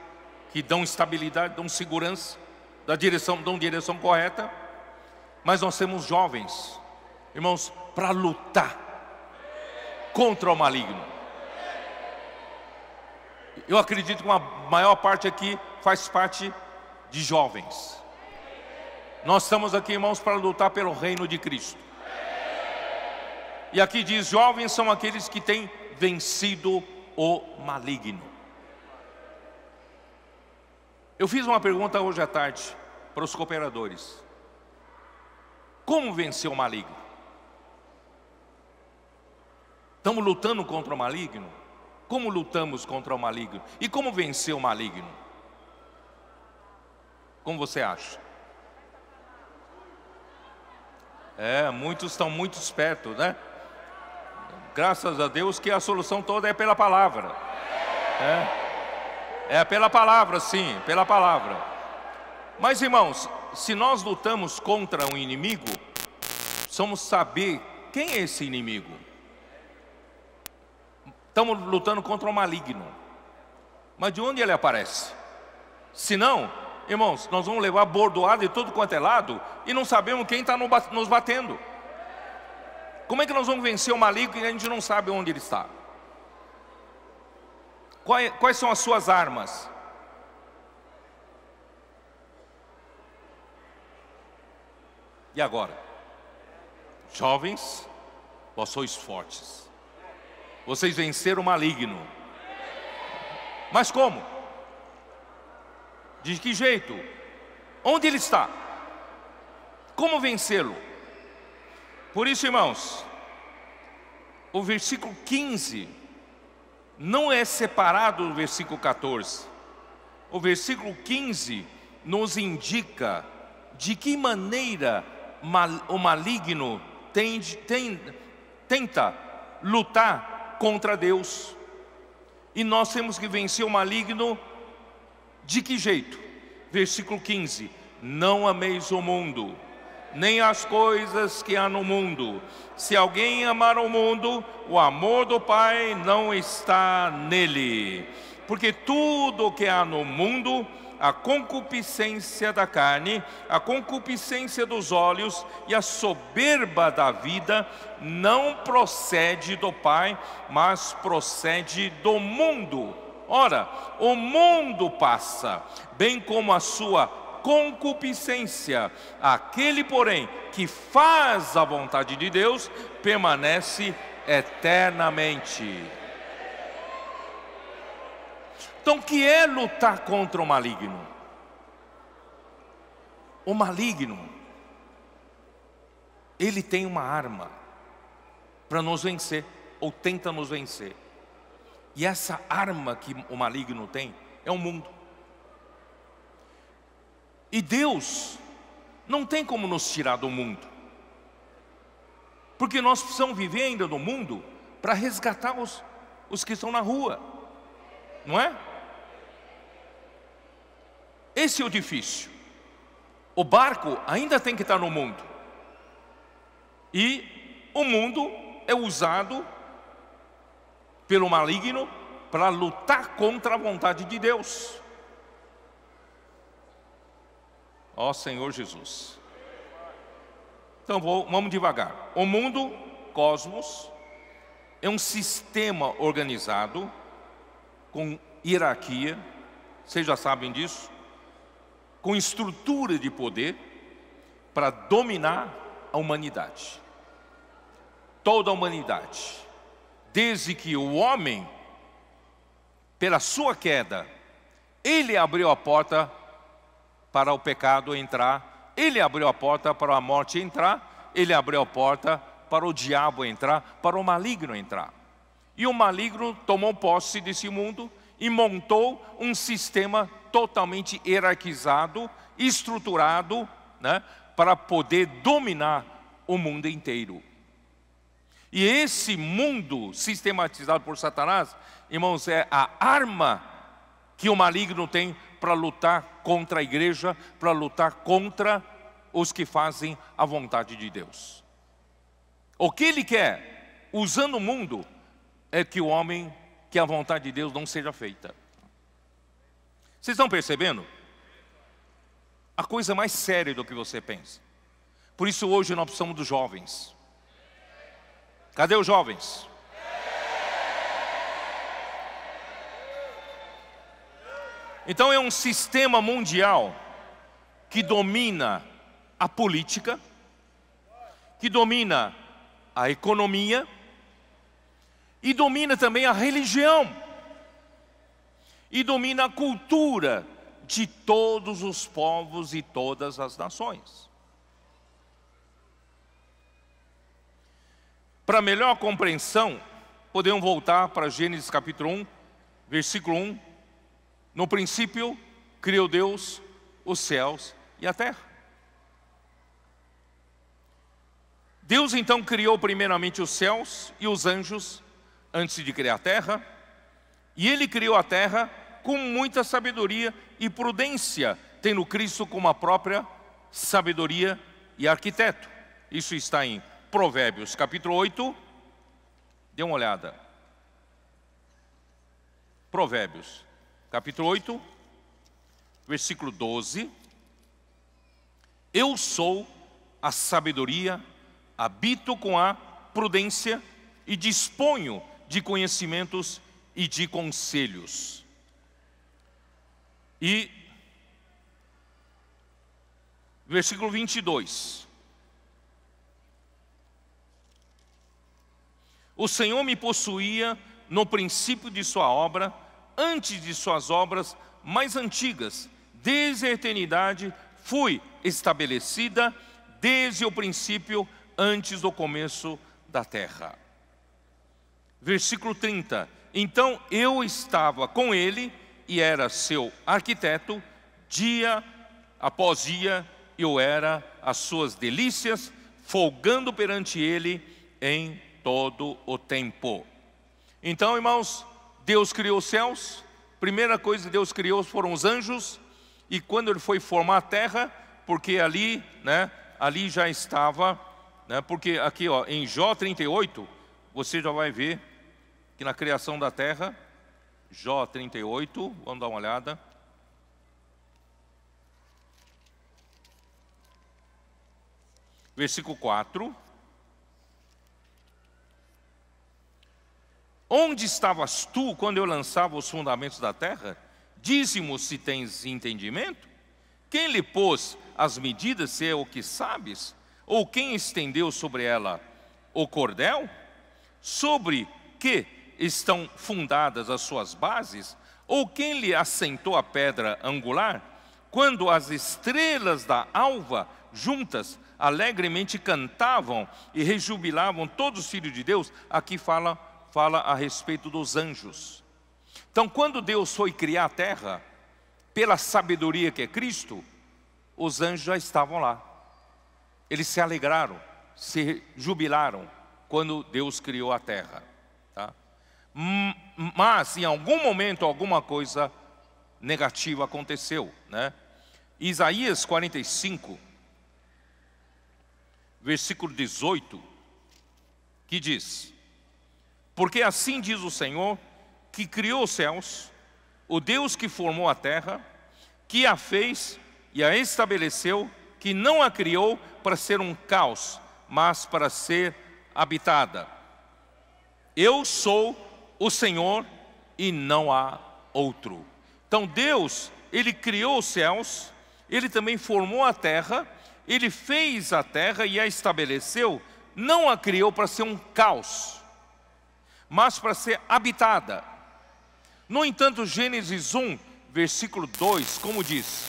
que dão estabilidade, dão segurança, dão direção correta. Mas nós temos jovens, irmãos, para lutar contra o maligno. Eu acredito que a maior parte aqui faz parte de jovens. Nós estamos aqui, irmãos, para lutar pelo reino de Cristo. E aqui diz: jovens são aqueles que têm vencido o maligno. Eu fiz uma pergunta hoje à tarde para os cooperadores: como vencer o maligno? Estamos lutando contra o maligno? Como lutamos contra o maligno? E como vencer o maligno? Como você acha? Muitos estão muito espertos, Graças a Deus que a solução toda é pela palavra. É pela palavra, sim, pela palavra. Mas, irmãos, se nós lutamos contra um inimigo, precisamos saber quem é esse inimigo. Estamos lutando contra o maligno, mas de onde ele aparece? Se não, irmãos, nós vamos levar bordoada de tudo quanto é lado e não sabemos quem está nos batendo. Como é que nós vamos vencer o maligno e a gente não sabe onde ele está? Quais são as suas armas? E agora? Jovens, vós sois fortes. Vocês venceram o maligno. Mas como? De que jeito? Onde ele está? Como vencê-lo? Por isso, irmãos, o versículo 15 não é separado do versículo 14. O versículo 15 nos indica de que maneira o maligno tenta lutar contra Deus. E nós temos que vencer o maligno de que jeito? Versículo 15: não ameis o mundo, nem as coisas que há no mundo. Se alguém amar o mundo, o amor do Pai não está nele. Porque tudo o que há no mundo, a concupiscência da carne, a concupiscência dos olhos e a soberba da vida, não procede do Pai, mas procede do mundo. Ora, o mundo passa, bem como a sua concupiscência. Aquele, porém, que faz a vontade de Deus, permanece eternamente. Então, o que é lutar contra o maligno? O maligno, ele tem uma arma para nos vencer, ou tenta nos vencer. E essa arma que o maligno tem é o mundo. E Deus, não tem como nos tirar do mundo. Porque nós precisamos viver ainda no mundo para resgatar os que estão na rua, não é? Esse é o difícil. O barco ainda tem que estar no mundo. E o mundo é usado pelo maligno para lutar contra a vontade de Deus. Ó Senhor Jesus. Então vamos devagar. O mundo, cosmos, é um sistema organizado com hierarquia, vocês já sabem disso, com estrutura de poder para dominar a humanidade. Toda a humanidade. Desde que o homem, pela sua queda, ele abriu a porta para o pecado entrar, ele abriu a porta para a morte entrar, ele abriu a porta para o diabo entrar, para o maligno entrar. E o maligno tomou posse desse mundo e montou um sistema totalmente hierarquizado, estruturado, né, para poder dominar o mundo inteiro. E esse mundo sistematizado por Satanás, irmãos, é a arma que o maligno tem para lutar contra a igreja, para lutar contra os que fazem a vontade de Deus. O que ele quer, usando o mundo, é que o homem, que a vontade de Deus não seja feita. Vocês estão percebendo? A coisa mais séria do que você pensa. Por isso hoje nós precisamos dos jovens. Cadê os jovens? Então é um sistema mundial que domina a política, que domina a economia e domina também a religião e domina a cultura de todos os povos e todas as nações. Para melhor compreensão, podemos voltar para Gênesis capítulo 1, versículo 1. No princípio, criou Deus os céus e a terra. Deus então criou primeiramente os céus e os anjos antes de criar a terra. E Ele criou a terra com muita sabedoria e prudência, tendo Cristo como a própria sabedoria e arquiteto. Isso está em Provérbios capítulo 8. Dê uma olhada. Provérbios capítulo 8, versículo 12. Eu sou a sabedoria, habito com a prudência e disponho de conhecimentos e de conselhos. E versículo 22. O Senhor me possuía no princípio de sua obra, antes de suas obras mais antigas, desde a eternidade fui estabelecida, desde o princípio, antes do começo da terra. Versículo 30. Então eu estava com ele e era seu arquiteto, dia após dia eu era as suas delícias, folgando perante ele em todo o tempo. Então, irmãos, Deus criou os céus. Primeira coisa que Deus criou foram os anjos. E quando Ele foi formar a terra, porque ali, né, ali já estava, né, porque aqui, ó, em Jó 38, você já vai ver que na criação da terra, Jó 38, vamos dar uma olhada. Versículo 4. Onde estavas tu quando eu lançava os fundamentos da terra? Dize-me se tens entendimento. Quem lhe pôs as medidas, se é o que sabes? Ou quem estendeu sobre ela o cordel? Sobre que estão fundadas as suas bases? Ou quem lhe assentou a pedra angular? Quando as estrelas da alva juntas alegremente cantavam e rejubilavam todos os filhos de Deus. Aqui fala a respeito dos anjos. Então, quando Deus foi criar a terra, pela sabedoria que é Cristo, os anjos já estavam lá. eles se alegraram, se jubilaram quando Deus criou a terra, tá? Mas em algum momento alguma coisa negativa aconteceu, né? Isaías 45, versículo 18, que diz: porque assim diz o Senhor, que criou os céus, o Deus que formou a terra, que a fez e a estabeleceu, que não a criou para ser um caos, mas para ser habitada. Eu sou o Senhor e não há outro. Então Deus, Ele criou os céus, Ele também formou a terra, Ele fez a terra e a estabeleceu, não a criou para ser um caos, mas para ser habitada. No entanto, Gênesis 1, versículo 2, como diz: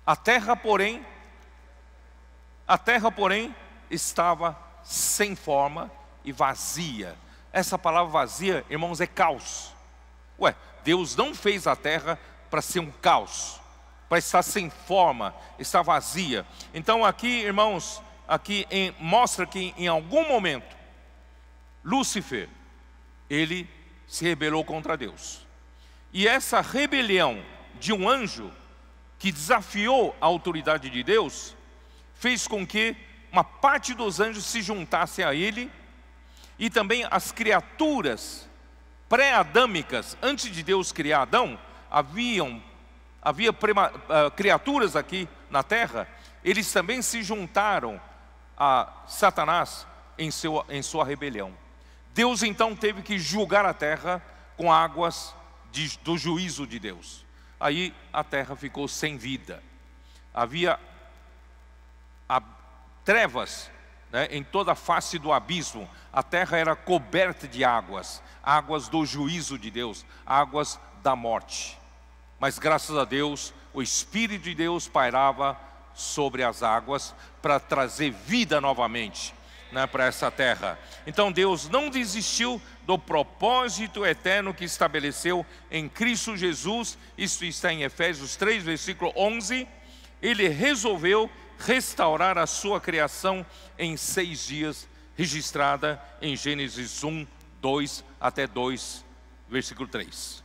a terra, porém, estava sem forma e vazia. Essa palavra vazia, irmãos, é caos. Ué, Deus não fez a terra para ser um caos, para estar sem forma, estar vazia. Então aqui, irmãos, mostra que em algum momento, Lúcifer, ele se rebelou contra Deus. E essa rebelião de um anjo que desafiou a autoridade de Deus, fez com que uma parte dos anjos se juntasse a ele, e também as criaturas pré-adâmicas, antes de Deus criar Adão, havia criaturas aqui na terra, eles também se juntaram a Satanás em sua rebelião. Deus então teve que julgar a terra com águas do juízo de Deus. Aí a terra ficou sem vida. Havia trevas, né, em toda a face do abismo. A terra era coberta de águas, águas do juízo de Deus, águas da morte. Mas graças a Deus, o Espírito de Deus pairava sobre as águas para trazer vida novamente, né, para essa terra. Então Deus não desistiu do propósito eterno que estabeleceu em Cristo Jesus. Isso está em Efésios 3, versículo 11. Ele resolveu restaurar a sua criação em 6 dias, registrada em Gênesis 1, 2 até 2, versículo 3.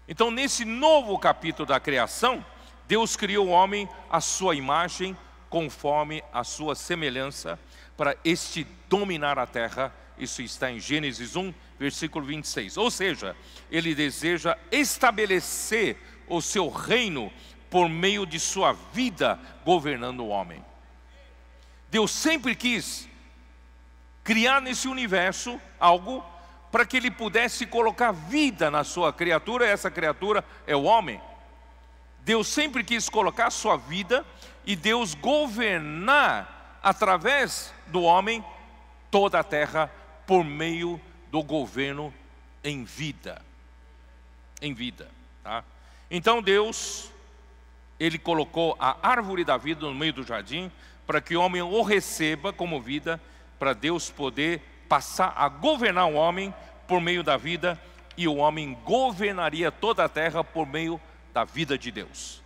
Então nesse novo capítulo da criação, Deus criou o homem à sua imagem, conforme a sua semelhança, para este dominar a terra. Isso está em Gênesis 1, versículo 26. Ou seja, Ele deseja estabelecer o seu reino por meio de sua vida governando o homem. Deus sempre quis criar nesse universo algo para que Ele pudesse colocar vida na sua criatura. Essa criatura é o homem. Deus sempre quis colocar a sua vida e Deus governar através do homem toda a terra por meio do governo em vida. Em vida, tá? Então Deus, Ele colocou a árvore da vida no meio do jardim para que o homem o receba como vida, para Deus poder passar a governar o homem por meio da vida, e o homem governaria toda a terra por meio da vida de Deus.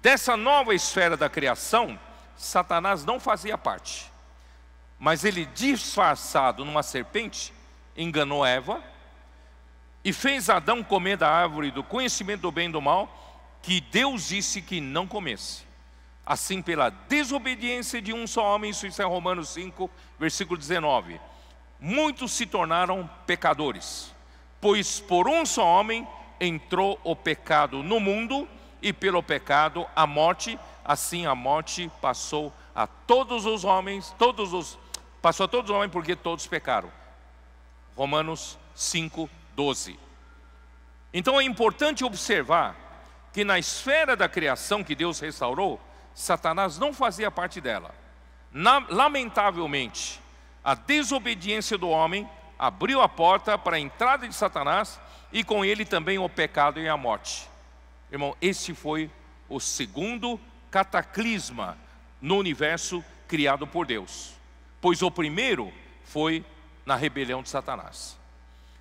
Dessa nova esfera da criação, Satanás não fazia parte, mas ele, disfarçado numa serpente, enganou Eva e fez Adão comer da árvore do conhecimento do bem e do mal, que Deus disse que não comesse. Assim, pela desobediência de um só homem, isso está em Romanos 5, versículo 19, muitos se tornaram pecadores, pois por um só homem entrou o pecado no mundo, e pelo pecado a morte. Assim a morte passou a todos os homens, porque todos pecaram. Romanos 5, 12. Então é importante observar que na esfera da criação que Deus restaurou, Satanás não fazia parte dela. Lamentavelmente, a desobediência do homem abriu a porta para a entrada de Satanás, e com ele também o pecado e a morte. Irmão, esse foi o segundo cataclisma no universo criado por Deus, pois o primeiro foi na rebelião de Satanás.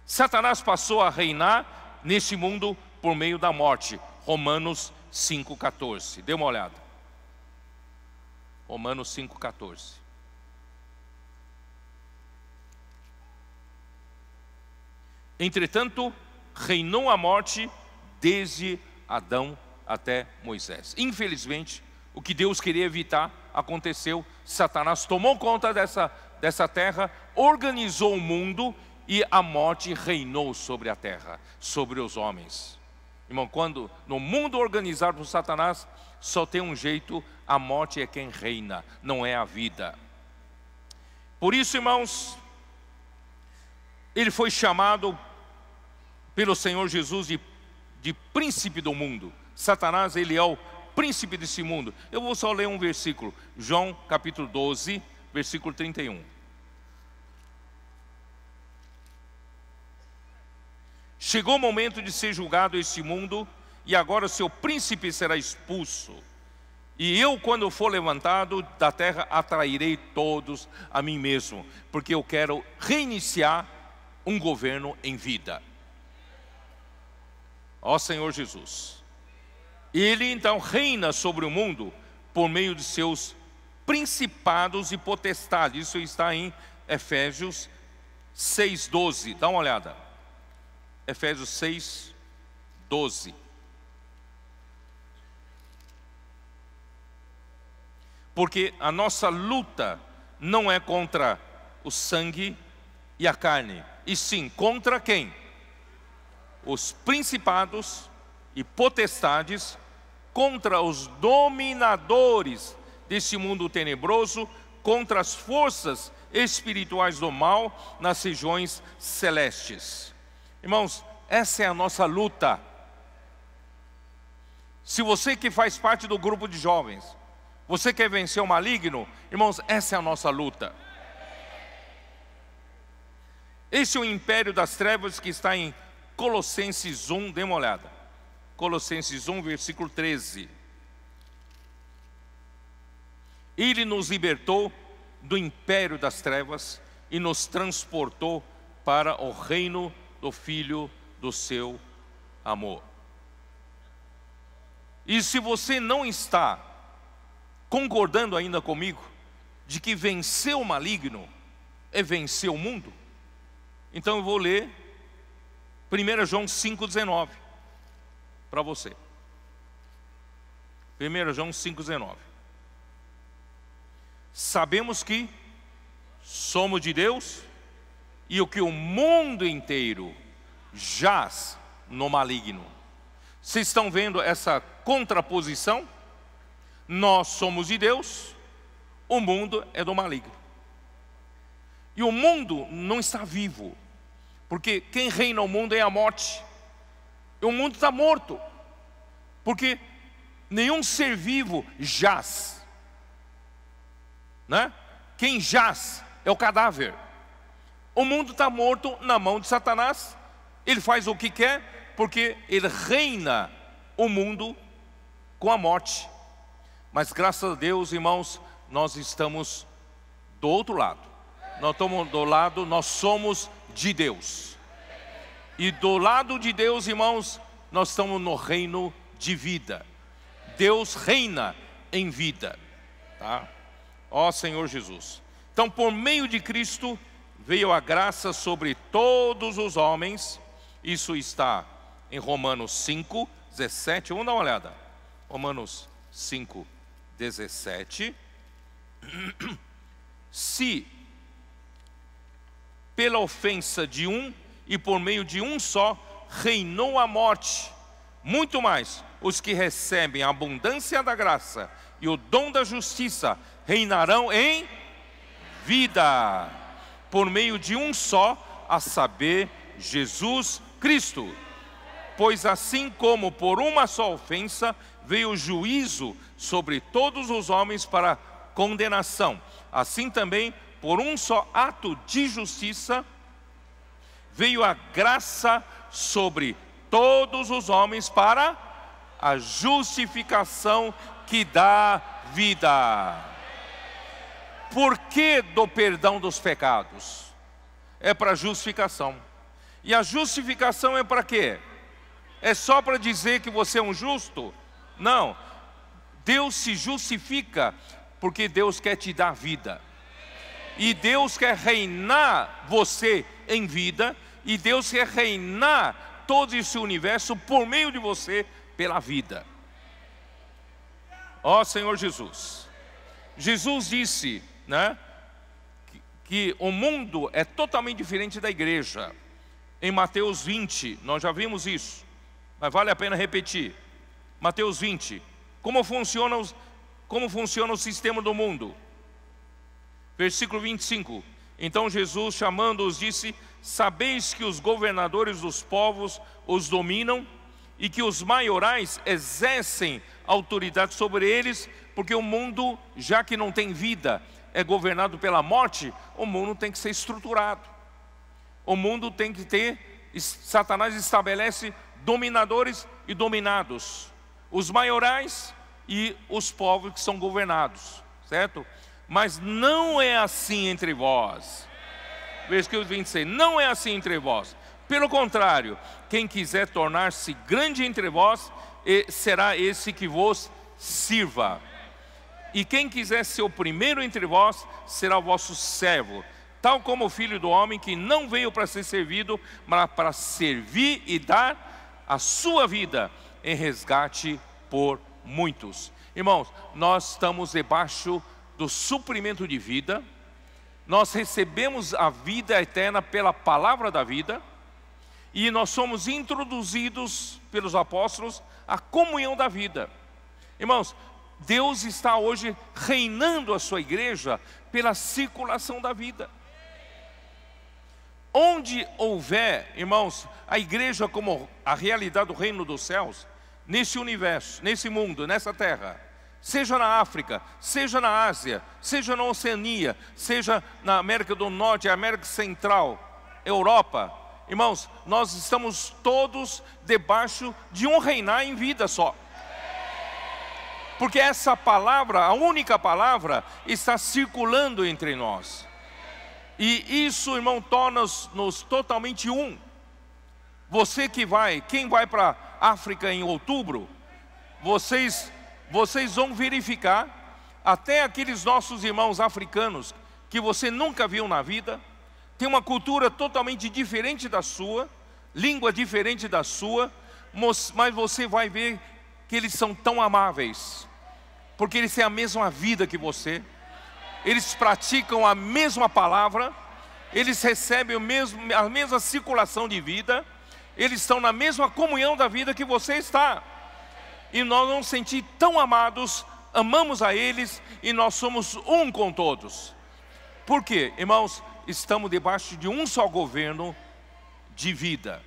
Satanás passou a reinar neste mundo por meio da morte. Romanos 5,14. Dê uma olhada. Romanos 5,14. Entretanto, reinou a morte desde Adão até Moisés. Infelizmente, o que Deus queria evitar aconteceu. Satanás tomou conta dessa terra, organizou o mundo e a morte reinou sobre a terra, sobre os homens. Irmão, quando no mundo organizado por Satanás, só tem um jeito: a morte é quem reina, não é a vida. Por isso, irmãos, ele foi chamado pelo Senhor Jesus de príncipe do mundo. Satanás, ele é o príncipe desse mundo. Eu vou só ler um versículo, João capítulo 12, versículo 31. Chegou o momento de ser julgado este mundo, e agora seu príncipe será expulso. E eu, quando for levantado da terra, atrairei todos a mim mesmo, porque eu quero reiniciar um governo em vida. Ó Senhor Jesus. Ele então reina sobre o mundo por meio de seus principados e potestades. Isso está em Efésios 6:12. Dá uma olhada. Efésios 6:12. Porque a nossa luta não é contra o sangue e a carne, e sim contra quem? Os principados e potestades, contra os dominadores desse mundo tenebroso, contra as forças espirituais do mal nas regiões celestes. Irmãos, essa é a nossa luta. Se você que faz parte do grupo de jovens, você quer vencer o maligno, irmãos, essa é a nossa luta. Esse é o império das trevas que está em Colossenses 1, dê uma olhada. Colossenses 1, versículo 13. Ele nos libertou do império das trevas e nos transportou para o reino do Filho do seu amor. E se você não está concordando ainda comigo de que vencer o maligno é vencer o mundo, então eu vou ler 1 João 5,19 para você. 1 João 5,19. Sabemos que somos de Deus e o que o mundo inteiro jaz no maligno. Vocês estão vendo essa contraposição? Nós somos de Deus, o mundo é do maligno. E o mundo não está vivo, porque quem reina o mundo é a morte. E o mundo está morto, porque nenhum ser vivo jaz, né? Quem jaz é o cadáver. O mundo está morto na mão de Satanás. Ele faz o que quer, porque ele reina o mundo com a morte. Mas graças a Deus, irmãos, nós estamos do outro lado. Nós estamos do lado, nós somos de Deus. E do lado de Deus, irmãos, nós estamos no reino de vida. Deus reina em vida, tá? Ó Senhor Jesus. Então, por meio de Cristo, veio a graça sobre todos os homens. Isso está em Romanos 5:17. Vamos dar uma olhada. Romanos 5:17. Se pela ofensa de um e por meio de um só reinou a morte, muito mais os que recebem a abundância da graça e o dom da justiça reinarão em vida, por meio de um só, a saber, Jesus Cristo. Pois assim como por uma só ofensa veio o juízo sobre todos os homens para condenação, assim também por um só ato de justiça veio a graça sobre todos os homens para a justificação que dá vida. Por que do perdão dos pecados? É para justificação. E a justificação é para quê? É só para dizer que você é um justo? Não. Deus se justifica porque Deus quer te dar vida. E Deus quer reinar você em vida, e Deus quer reinar todo esse universo por meio de você, pela vida. Ó Senhor Jesus. Jesus disse, né, que o mundo é totalmente diferente da igreja. Em Mateus 20, nós já vimos isso, mas vale a pena repetir. Mateus 20, como funciona o sistema do mundo? Versículo 25. Então Jesus, chamando-os, disse: sabeis que os governadores dos povos os dominam, e que os maiorais exercem autoridade sobre eles, porque o mundo, já que não tem vida, é governado pela morte. O mundo tem que ser estruturado. O mundo tem que ter, Satanás estabelece dominadores e dominados, os maiorais e os povos que são governados, certo? Mas não é assim entre vós. Versículo 26, não é assim entre vós. Pelo contrário, quem quiser tornar-se grande entre vós, será esse que vos sirva. E quem quiser ser o primeiro entre vós, será o vosso servo. Tal como o Filho do Homem, que não veio para ser servido, mas para servir e dar a sua vida em resgate por muitos. Irmãos, nós estamos debaixo do suprimento de vida. Nós recebemos a vida eterna pela palavra da vida, e nós somos introduzidos pelos apóstolos à comunhão da vida. Irmãos, Deus está hoje reinando a sua igreja pela circulação da vida. Onde houver, irmãos, a igreja como a realidade do reino dos céus, nesse universo, nesse mundo, nessa terra, seja na África, seja na Ásia, seja na Oceania, seja na América do Norte, América Central, Europa, irmãos, nós estamos todos debaixo de um reinar em vida só. Porque essa palavra, a única palavra, está circulando entre nós. E isso, irmão, torna-nos totalmente um. Você que vai, quem vai para a África em outubro, vocês vão verificar, até aqueles nossos irmãos africanos, que você nunca viu na vida, tem uma cultura totalmente diferente da sua, língua diferente da sua, mas você vai ver que eles são tão amáveis, porque eles têm a mesma vida que você, eles praticam a mesma palavra, eles recebem a mesma circulação de vida, eles estão na mesma comunhão da vida que você está. E nós nos sentimos tão amados, amamos a eles, e nós somos um com todos. Por quê? Irmãos, estamos debaixo de um só governo de vida,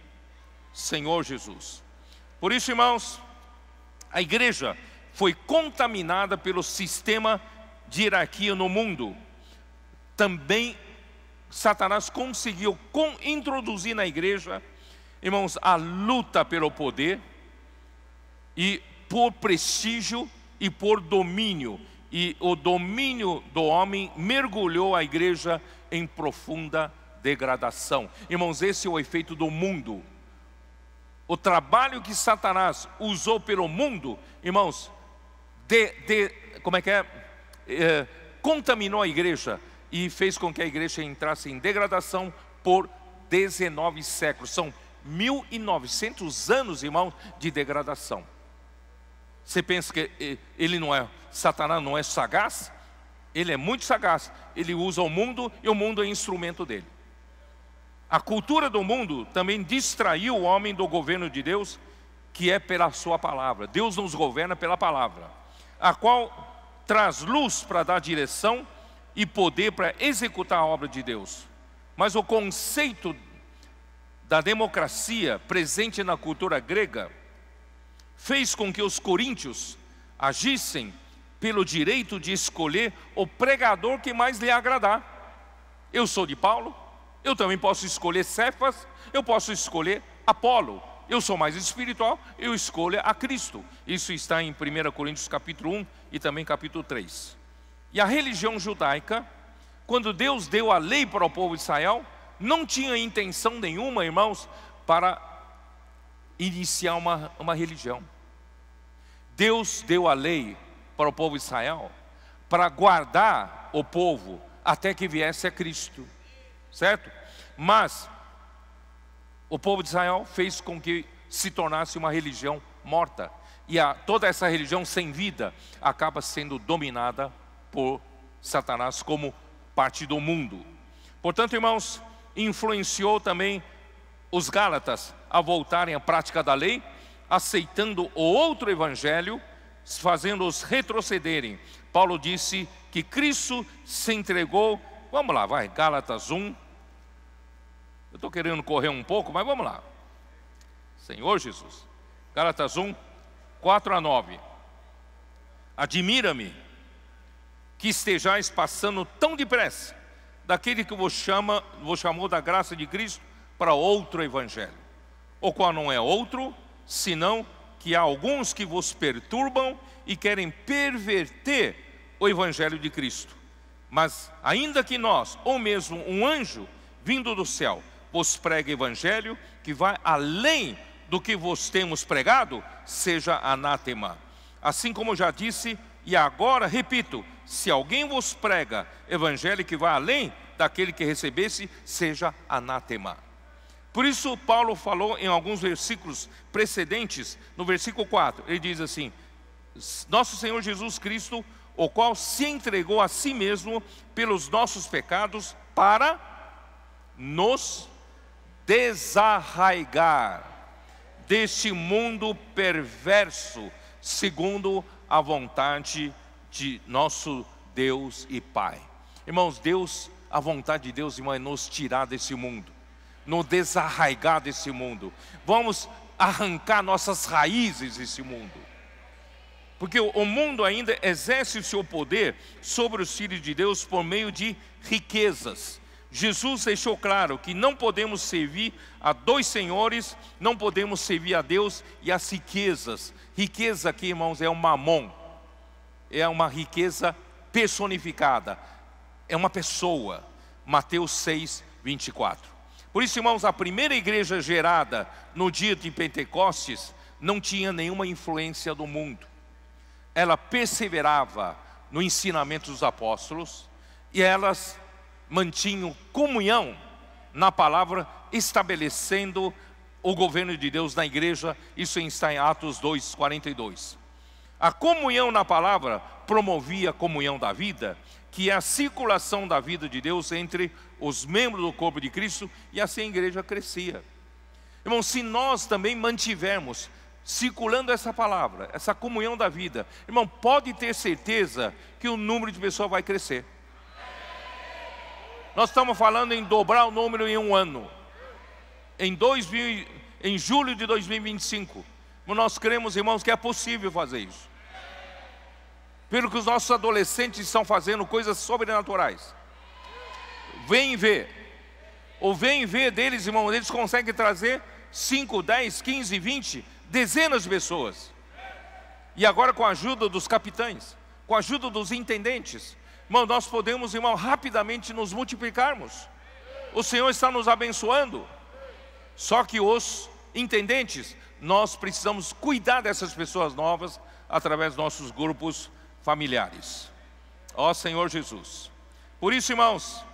Senhor Jesus. Por isso, irmãos, a igreja foi contaminada pelo sistema de hierarquia no mundo. Também Satanás conseguiu introduzir na igreja, irmãos, a luta pelo poder, e por prestígio e por domínio. E o domínio do homem mergulhou a igreja em profunda degradação. Irmãos, esse é o efeito do mundo. O trabalho que Satanás usou pelo mundo, irmãos, contaminou a igreja e fez com que a igreja entrasse em degradação por 19 séculos. São 1900 anos, irmãos, de degradação. Você pensa que Satanás não é sagaz? Ele é muito sagaz. Ele usa o mundo e o mundo é instrumento dele. A cultura do mundo também distraiu o homem do governo de Deus, que é pela sua palavra. Deus nos governa pela palavra, a qual traz luz para dar direção e poder para executar a obra de Deus. Mas o conceito da democracia presente na cultura grega fez com que os coríntios agissem pelo direito de escolher o pregador que mais lhe agradar. Eu sou de Paulo, eu também posso escolher Cefas, eu posso escolher Apolo. Eu sou mais espiritual, eu escolho a Cristo. Isso está em 1 Coríntios capítulo 1 e também capítulo 3. E a religião judaica, quando Deus deu a lei para o povo de Israel, não tinha intenção nenhuma, irmãos, para iniciar uma religião. Deus deu a lei para o povo de Israel para guardar o povo até que viesse a Cristo, certo? Mas o povo de Israel fez com que se tornasse uma religião morta. E toda essa religião sem vida acaba sendo dominada por Satanás como parte do mundo. Portanto, irmãos, influenciou também os Gálatas a voltarem à prática da lei, aceitando o outro evangelho, fazendo-os retrocederem. Paulo disse que Cristo se entregou. Vamos lá, vai, Gálatas 1. Eu estou querendo correr um pouco, mas vamos lá. Senhor Jesus. Gálatas 1, 4 a 9. Admira-me que estejais passando tão depressa daquele que vos chamou da graça de Cristo para outro evangelho, o qual não é outro, senão que há alguns que vos perturbam e querem perverter o evangelho de Cristo. Mas ainda que nós, ou mesmo um anjo vindo do céu, vos pregue evangelho que vai além do que vos temos pregado, seja anátema. Assim como já disse, e agora repito, se alguém vos prega evangelho que vai além daquele que recebesse, seja anátema. Por isso Paulo falou em alguns versículos precedentes, no versículo 4, ele diz assim: nosso Senhor Jesus Cristo, o qual se entregou a si mesmo pelos nossos pecados para nos desarraigar deste mundo perverso, segundo a vontade de nosso Deus e Pai. Irmãos, a vontade de Deus, irmão, é nos tirar desse mundo, nos desarraigar desse mundo. Vamos arrancar nossas raízes desse mundo, porque o mundo ainda exerce o seu poder sobre os filhos de Deus por meio de riquezas. Jesus deixou claro que não podemos servir a dois senhores, não podemos servir a Deus e as riquezas. Riqueza aqui, irmãos, é o mamon, é uma riqueza personificada, é uma pessoa. Mateus 6, 24. Por isso, irmãos, a primeira igreja gerada no dia de Pentecostes não tinha nenhuma influência do mundo. Ela perseverava no ensinamento dos apóstolos e elas mantinham comunhão na palavra, estabelecendo o governo de Deus na igreja. Isso está em Atos 2, 42. A comunhão na palavra promovia a comunhão da vida, que é a circulação da vida de Deus entre os membros do corpo de Cristo, e assim a igreja crescia. Irmão, se nós também mantivermos circulando essa palavra, essa comunhão da vida, irmão, pode ter certeza que o número de pessoas vai crescer. Nós estamos falando em dobrar o número em um ano, em julho de 2025. Nós cremos, irmãos, que é possível fazer isso. Pelo que os nossos adolescentes estão fazendo coisas sobrenaturais. Vem ver. O vem ver deles, irmãos, eles conseguem trazer 5, 10, 15, 20, dezenas de pessoas. E agora com a ajuda dos capitães, com a ajuda dos intendentes, irmão, nós podemos, irmão, rapidamente nos multiplicarmos. O Senhor está nos abençoando. Só que os intendentes, nós precisamos cuidar dessas pessoas novas através dos nossos grupos familiares. Ó Senhor Jesus. Por isso, irmãos,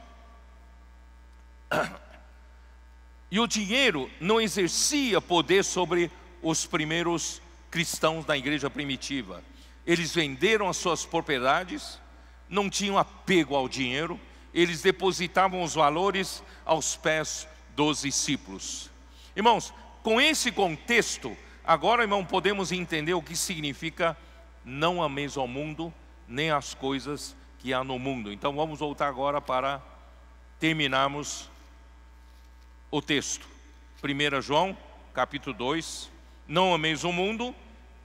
e o dinheiro não exercia poder sobre os primeiros cristãos da igreja primitiva. Eles venderam as suas propriedades, não tinham apego ao dinheiro, eles depositavam os valores aos pés dos discípulos. Irmãos, com esse contexto, agora, irmão, podemos entender o que significa não ameis ao mundo, nem as coisas que há no mundo. Então vamos voltar agora para terminarmos o texto. 1 João, capítulo 2. Não ameis o mundo,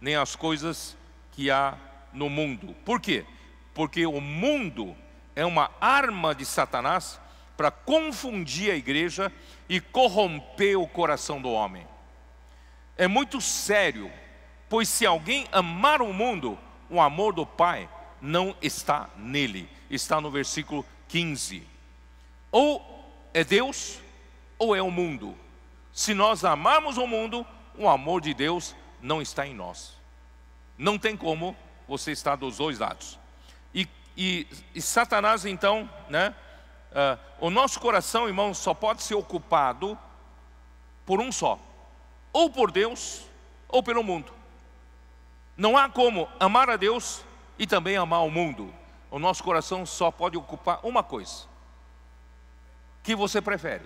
nem as coisas que há no mundo. Por quê? Porque o mundo é uma arma de Satanás para confundir a igreja e corromper o coração do homem. É muito sério, pois se alguém amar o mundo, o amor do Pai não está nele. Está no versículo 15. Ou é Deus, ou é o mundo. Se nós amarmos o mundo, o amor de Deus não está em nós. Não tem como você estar dos dois lados. e Satanás então, né? O nosso coração, irmãos, só pode ser ocupado por um só, ou por Deus, ou pelo mundo. Não há como amar a Deus e também amar o mundo. O nosso coração só pode ocupar uma coisa. Que você prefere?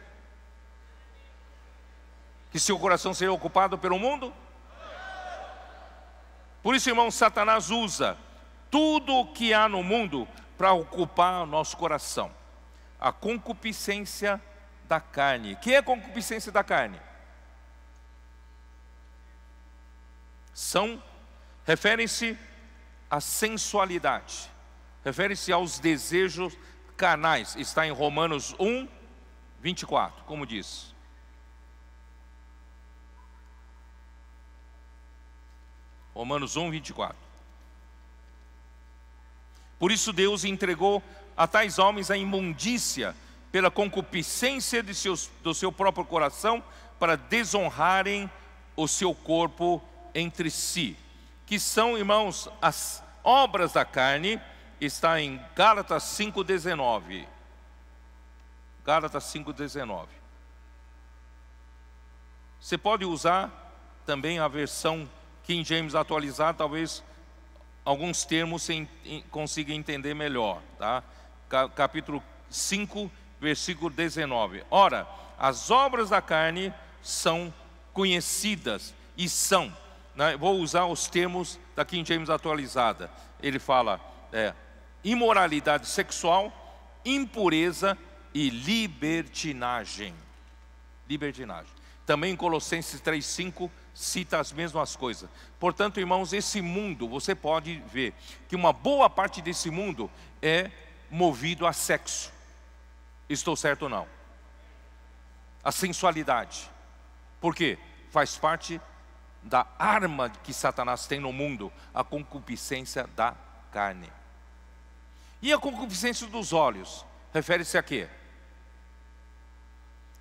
Que seu coração seja ocupado pelo mundo? Por isso, irmão, Satanás usa tudo o que há no mundo para ocupar o nosso coração. A concupiscência da carne. O que é a concupiscência da carne? Referem-se à sensualidade, refere-se aos desejos carnais. Está em Romanos 1, 24, como diz. Romanos 1, 24. Por isso Deus entregou a tais homens a imundícia pela concupiscência do seu próprio coração, para desonrarem o seu corpo entre si. Que são, irmãos, as obras da carne. Está em Gálatas 5,19. Gálatas 5,19. Você pode usar também a versão King James atualizada, talvez alguns termos você consiga entender melhor, tá? Capítulo 5, versículo 19. Ora, as obras da carne são conhecidas e são, né? Vou usar os termos da King James atualizada. Ele fala imoralidade sexual, impureza e libertinagem. Libertinagem. Também em Colossenses 3,5 cita as mesmas coisas. Portanto, irmãos, esse mundo, você pode ver que uma boa parte desse mundo é movido a sexo. Estou certo ou não? A sensualidade. Por quê? Faz parte da arma que Satanás tem no mundo, a concupiscência da carne. E a concupiscência dos olhos, refere-se a quê?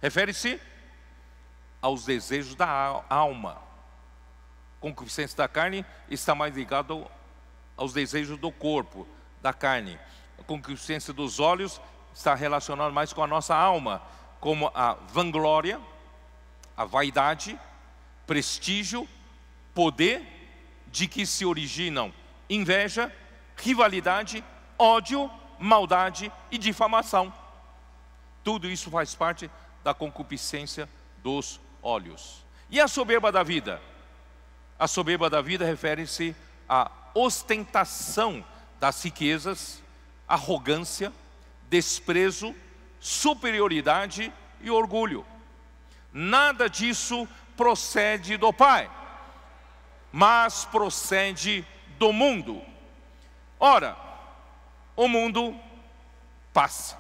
Refere-se aos desejos da alma. Concupiscência da carne está mais ligado aos desejos do corpo, da carne. A concupiscência dos olhos está relacionada mais com a nossa alma, como a vanglória, a vaidade, prestígio, poder, de que se originam inveja, rivalidade, ódio, maldade e difamação. Tudo isso faz parte da concupiscência dos olhos. E a soberba da vida? A soberba da vida refere-se à ostentação das riquezas, arrogância, desprezo, superioridade e orgulho. Nada disso procede do Pai, mas procede do mundo. Ora, o mundo passa.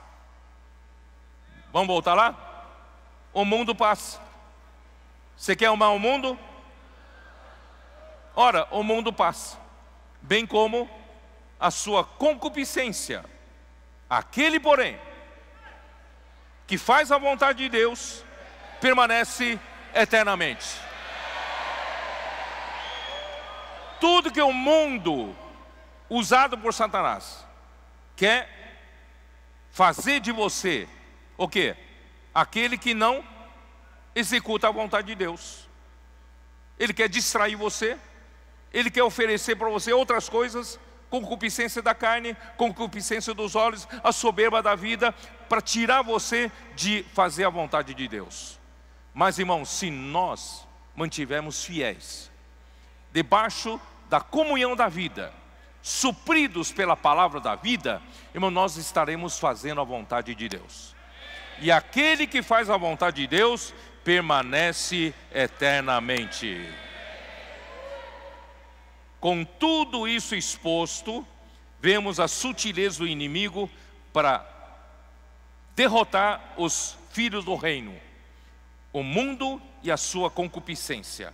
Vamos voltar lá? O mundo passa. Você quer amar o mundo? Ora, o mundo passa, bem como a sua concupiscência. Aquele, porém, que faz a vontade de Deus, permanece eternamente. Tudo que o mundo, usado por Satanás, quer fazer de você, o quê? Aquele que não executa a vontade de Deus. Ele quer distrair você, ele quer oferecer para você outras coisas, concupiscência da carne, concupiscência dos olhos, a soberba da vida, para tirar você de fazer a vontade de Deus. Mas, irmãos, se nós mantivermos fiéis, debaixo da comunhão da vida, supridos pela palavra da vida, irmão, nós estaremos fazendo a vontade de Deus. E aquele que faz a vontade de Deus permanece eternamente. Com tudo isso exposto, vemos a sutileza do inimigo para derrotar os filhos do reino, o mundo e a sua concupiscência.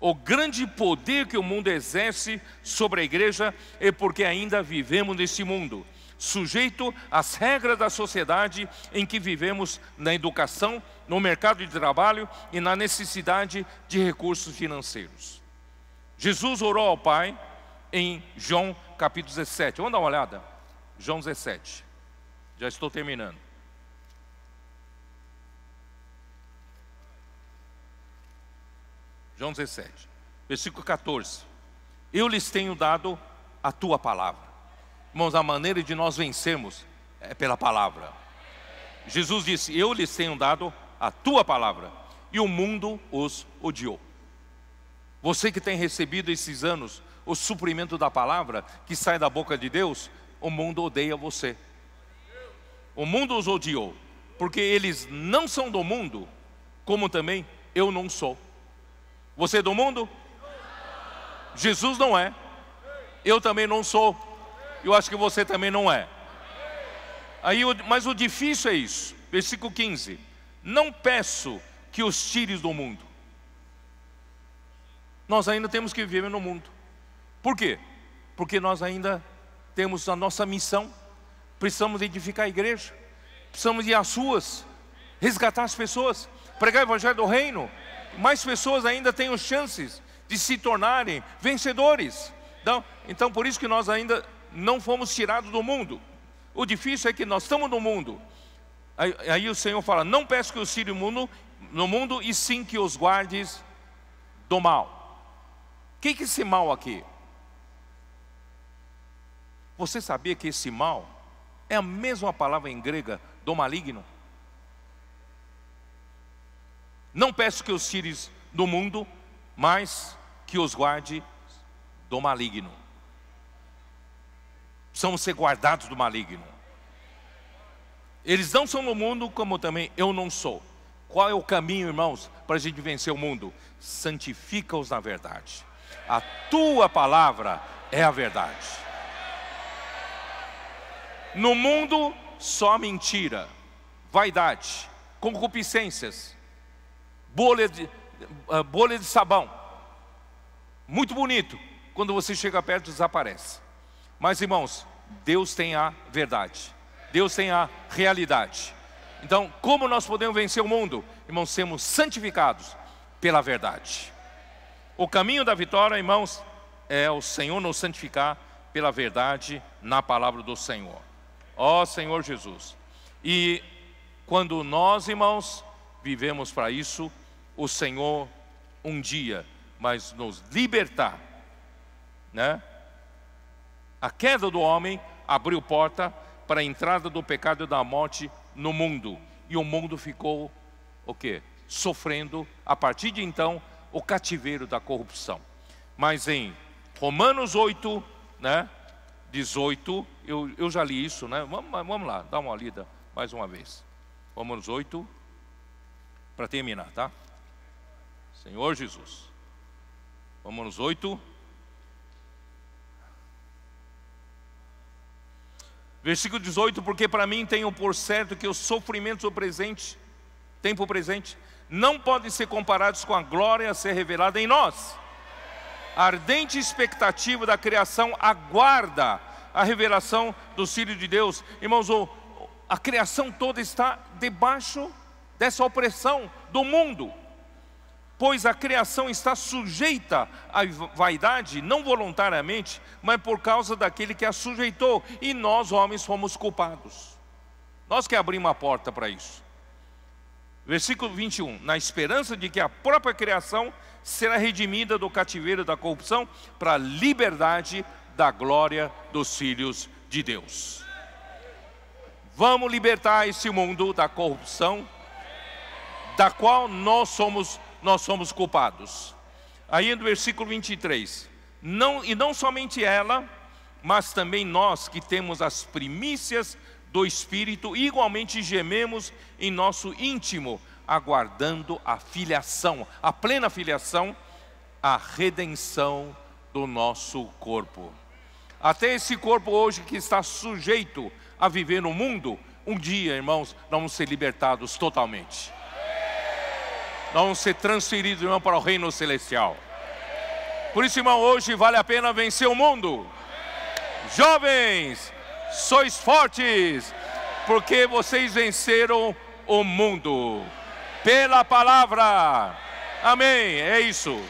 O grande poder que o mundo exerce sobre a igreja é porque ainda vivemos nesse mundo, sujeito às regras da sociedade em que vivemos, na educação, no mercado de trabalho e na necessidade de recursos financeiros. Jesus orou ao Pai em João capítulo 17. Vamos dar uma olhada. João 17. Já estou terminando. João 17, versículo 14. Eu lhes tenho dado a tua palavra. Irmãos, a maneira de nós vencermos é pela palavra. Jesus disse, eu lhes tenho dado a tua palavra, e o mundo os odiou. Você que tem recebido esses anos o suprimento da palavra que sai da boca de Deus, o mundo odeia você. O mundo os odiou, porque eles não são do mundo, como também eu não sou. Você é do mundo? Jesus não é. Eu também não sou. Eu acho que você também não é. Mas o difícil é isso. Versículo 15. Não peço que os tires do mundo. Nós ainda temos que viver no mundo. Por quê? Porque nós ainda temos a nossa missão. Precisamos edificar a igreja. Precisamos ir às ruas, resgatar as pessoas, pregar o evangelho do reino. Mais pessoas ainda têm chances de se tornarem vencedores. Então por isso que nós ainda não fomos tirados do mundo. O difícil é que nós estamos no mundo. Aí o Senhor fala, não peço que os tire no mundo, e sim que os guardes do mal. O que é esse mal aqui? Você sabia que esse mal é a mesma palavra em grega do maligno? Não peço que os tires do mundo, mas que os guarde do maligno. Precisamos ser guardados do maligno. Eles não são no mundo, como também eu não sou. Qual é o caminho, irmãos, para a gente vencer o mundo? Santifica-os na verdade. A tua palavra é a verdade. No mundo, só mentira, vaidade, concupiscências, bolha de sabão. Muito bonito. Quando você chega perto, desaparece. Mas, irmãos, Deus tem a verdade. Deus tem a realidade. Então, como nós podemos vencer o mundo? Irmãos, sermos santificados pela verdade. O caminho da vitória, irmãos, é o Senhor nos santificar pela verdade na palavra do Senhor. Ó Senhor Jesus. E quando nós, irmãos, vivemos para isso, o Senhor um dia vai nos libertar, né? A queda do homem abriu porta para a entrada do pecado e da morte no mundo. E o mundo ficou, o quê? Sofrendo, a partir de então, o cativeiro da corrupção. Mas em Romanos 8, né, 18, eu já li isso, né? Vamos lá, dá uma lida mais uma vez. Romanos 8, para terminar, tá? Senhor Jesus. Romanos 8. Versículo 18, porque para mim tenho por certo que os sofrimentos do tempo presente, não podem ser comparados com a glória a ser revelada em nós. A ardente expectativa da criação aguarda a revelação dos filhos de Deus. Irmãos, a criação toda está debaixo dessa opressão do mundo. Pois a criação está sujeita à vaidade, não voluntariamente, mas por causa daquele que a sujeitou. E nós, homens, fomos culpados. Nós que abrimos a porta para isso. Versículo 21. Na esperança de que a própria criação será redimida do cativeiro da corrupção para a liberdade da glória dos filhos de Deus. Vamos libertar esse mundo da corrupção, da qual nós somos culpados. Aí no versículo 23, e não somente ela, mas também nós que temos as primícias do Espírito, igualmente gememos em nosso íntimo, aguardando a filiação, a plena filiação, a redenção do nosso corpo. Até esse corpo hoje que está sujeito a viver no mundo, um dia, irmãos, nós vamos ser libertados totalmente. Nós vamos ser transferidos, irmão, para o reino celestial. Por isso, irmão, hoje vale a pena vencer o mundo. Jovens, sois fortes, porque vocês venceram o mundo. Pela palavra. Amém, é isso.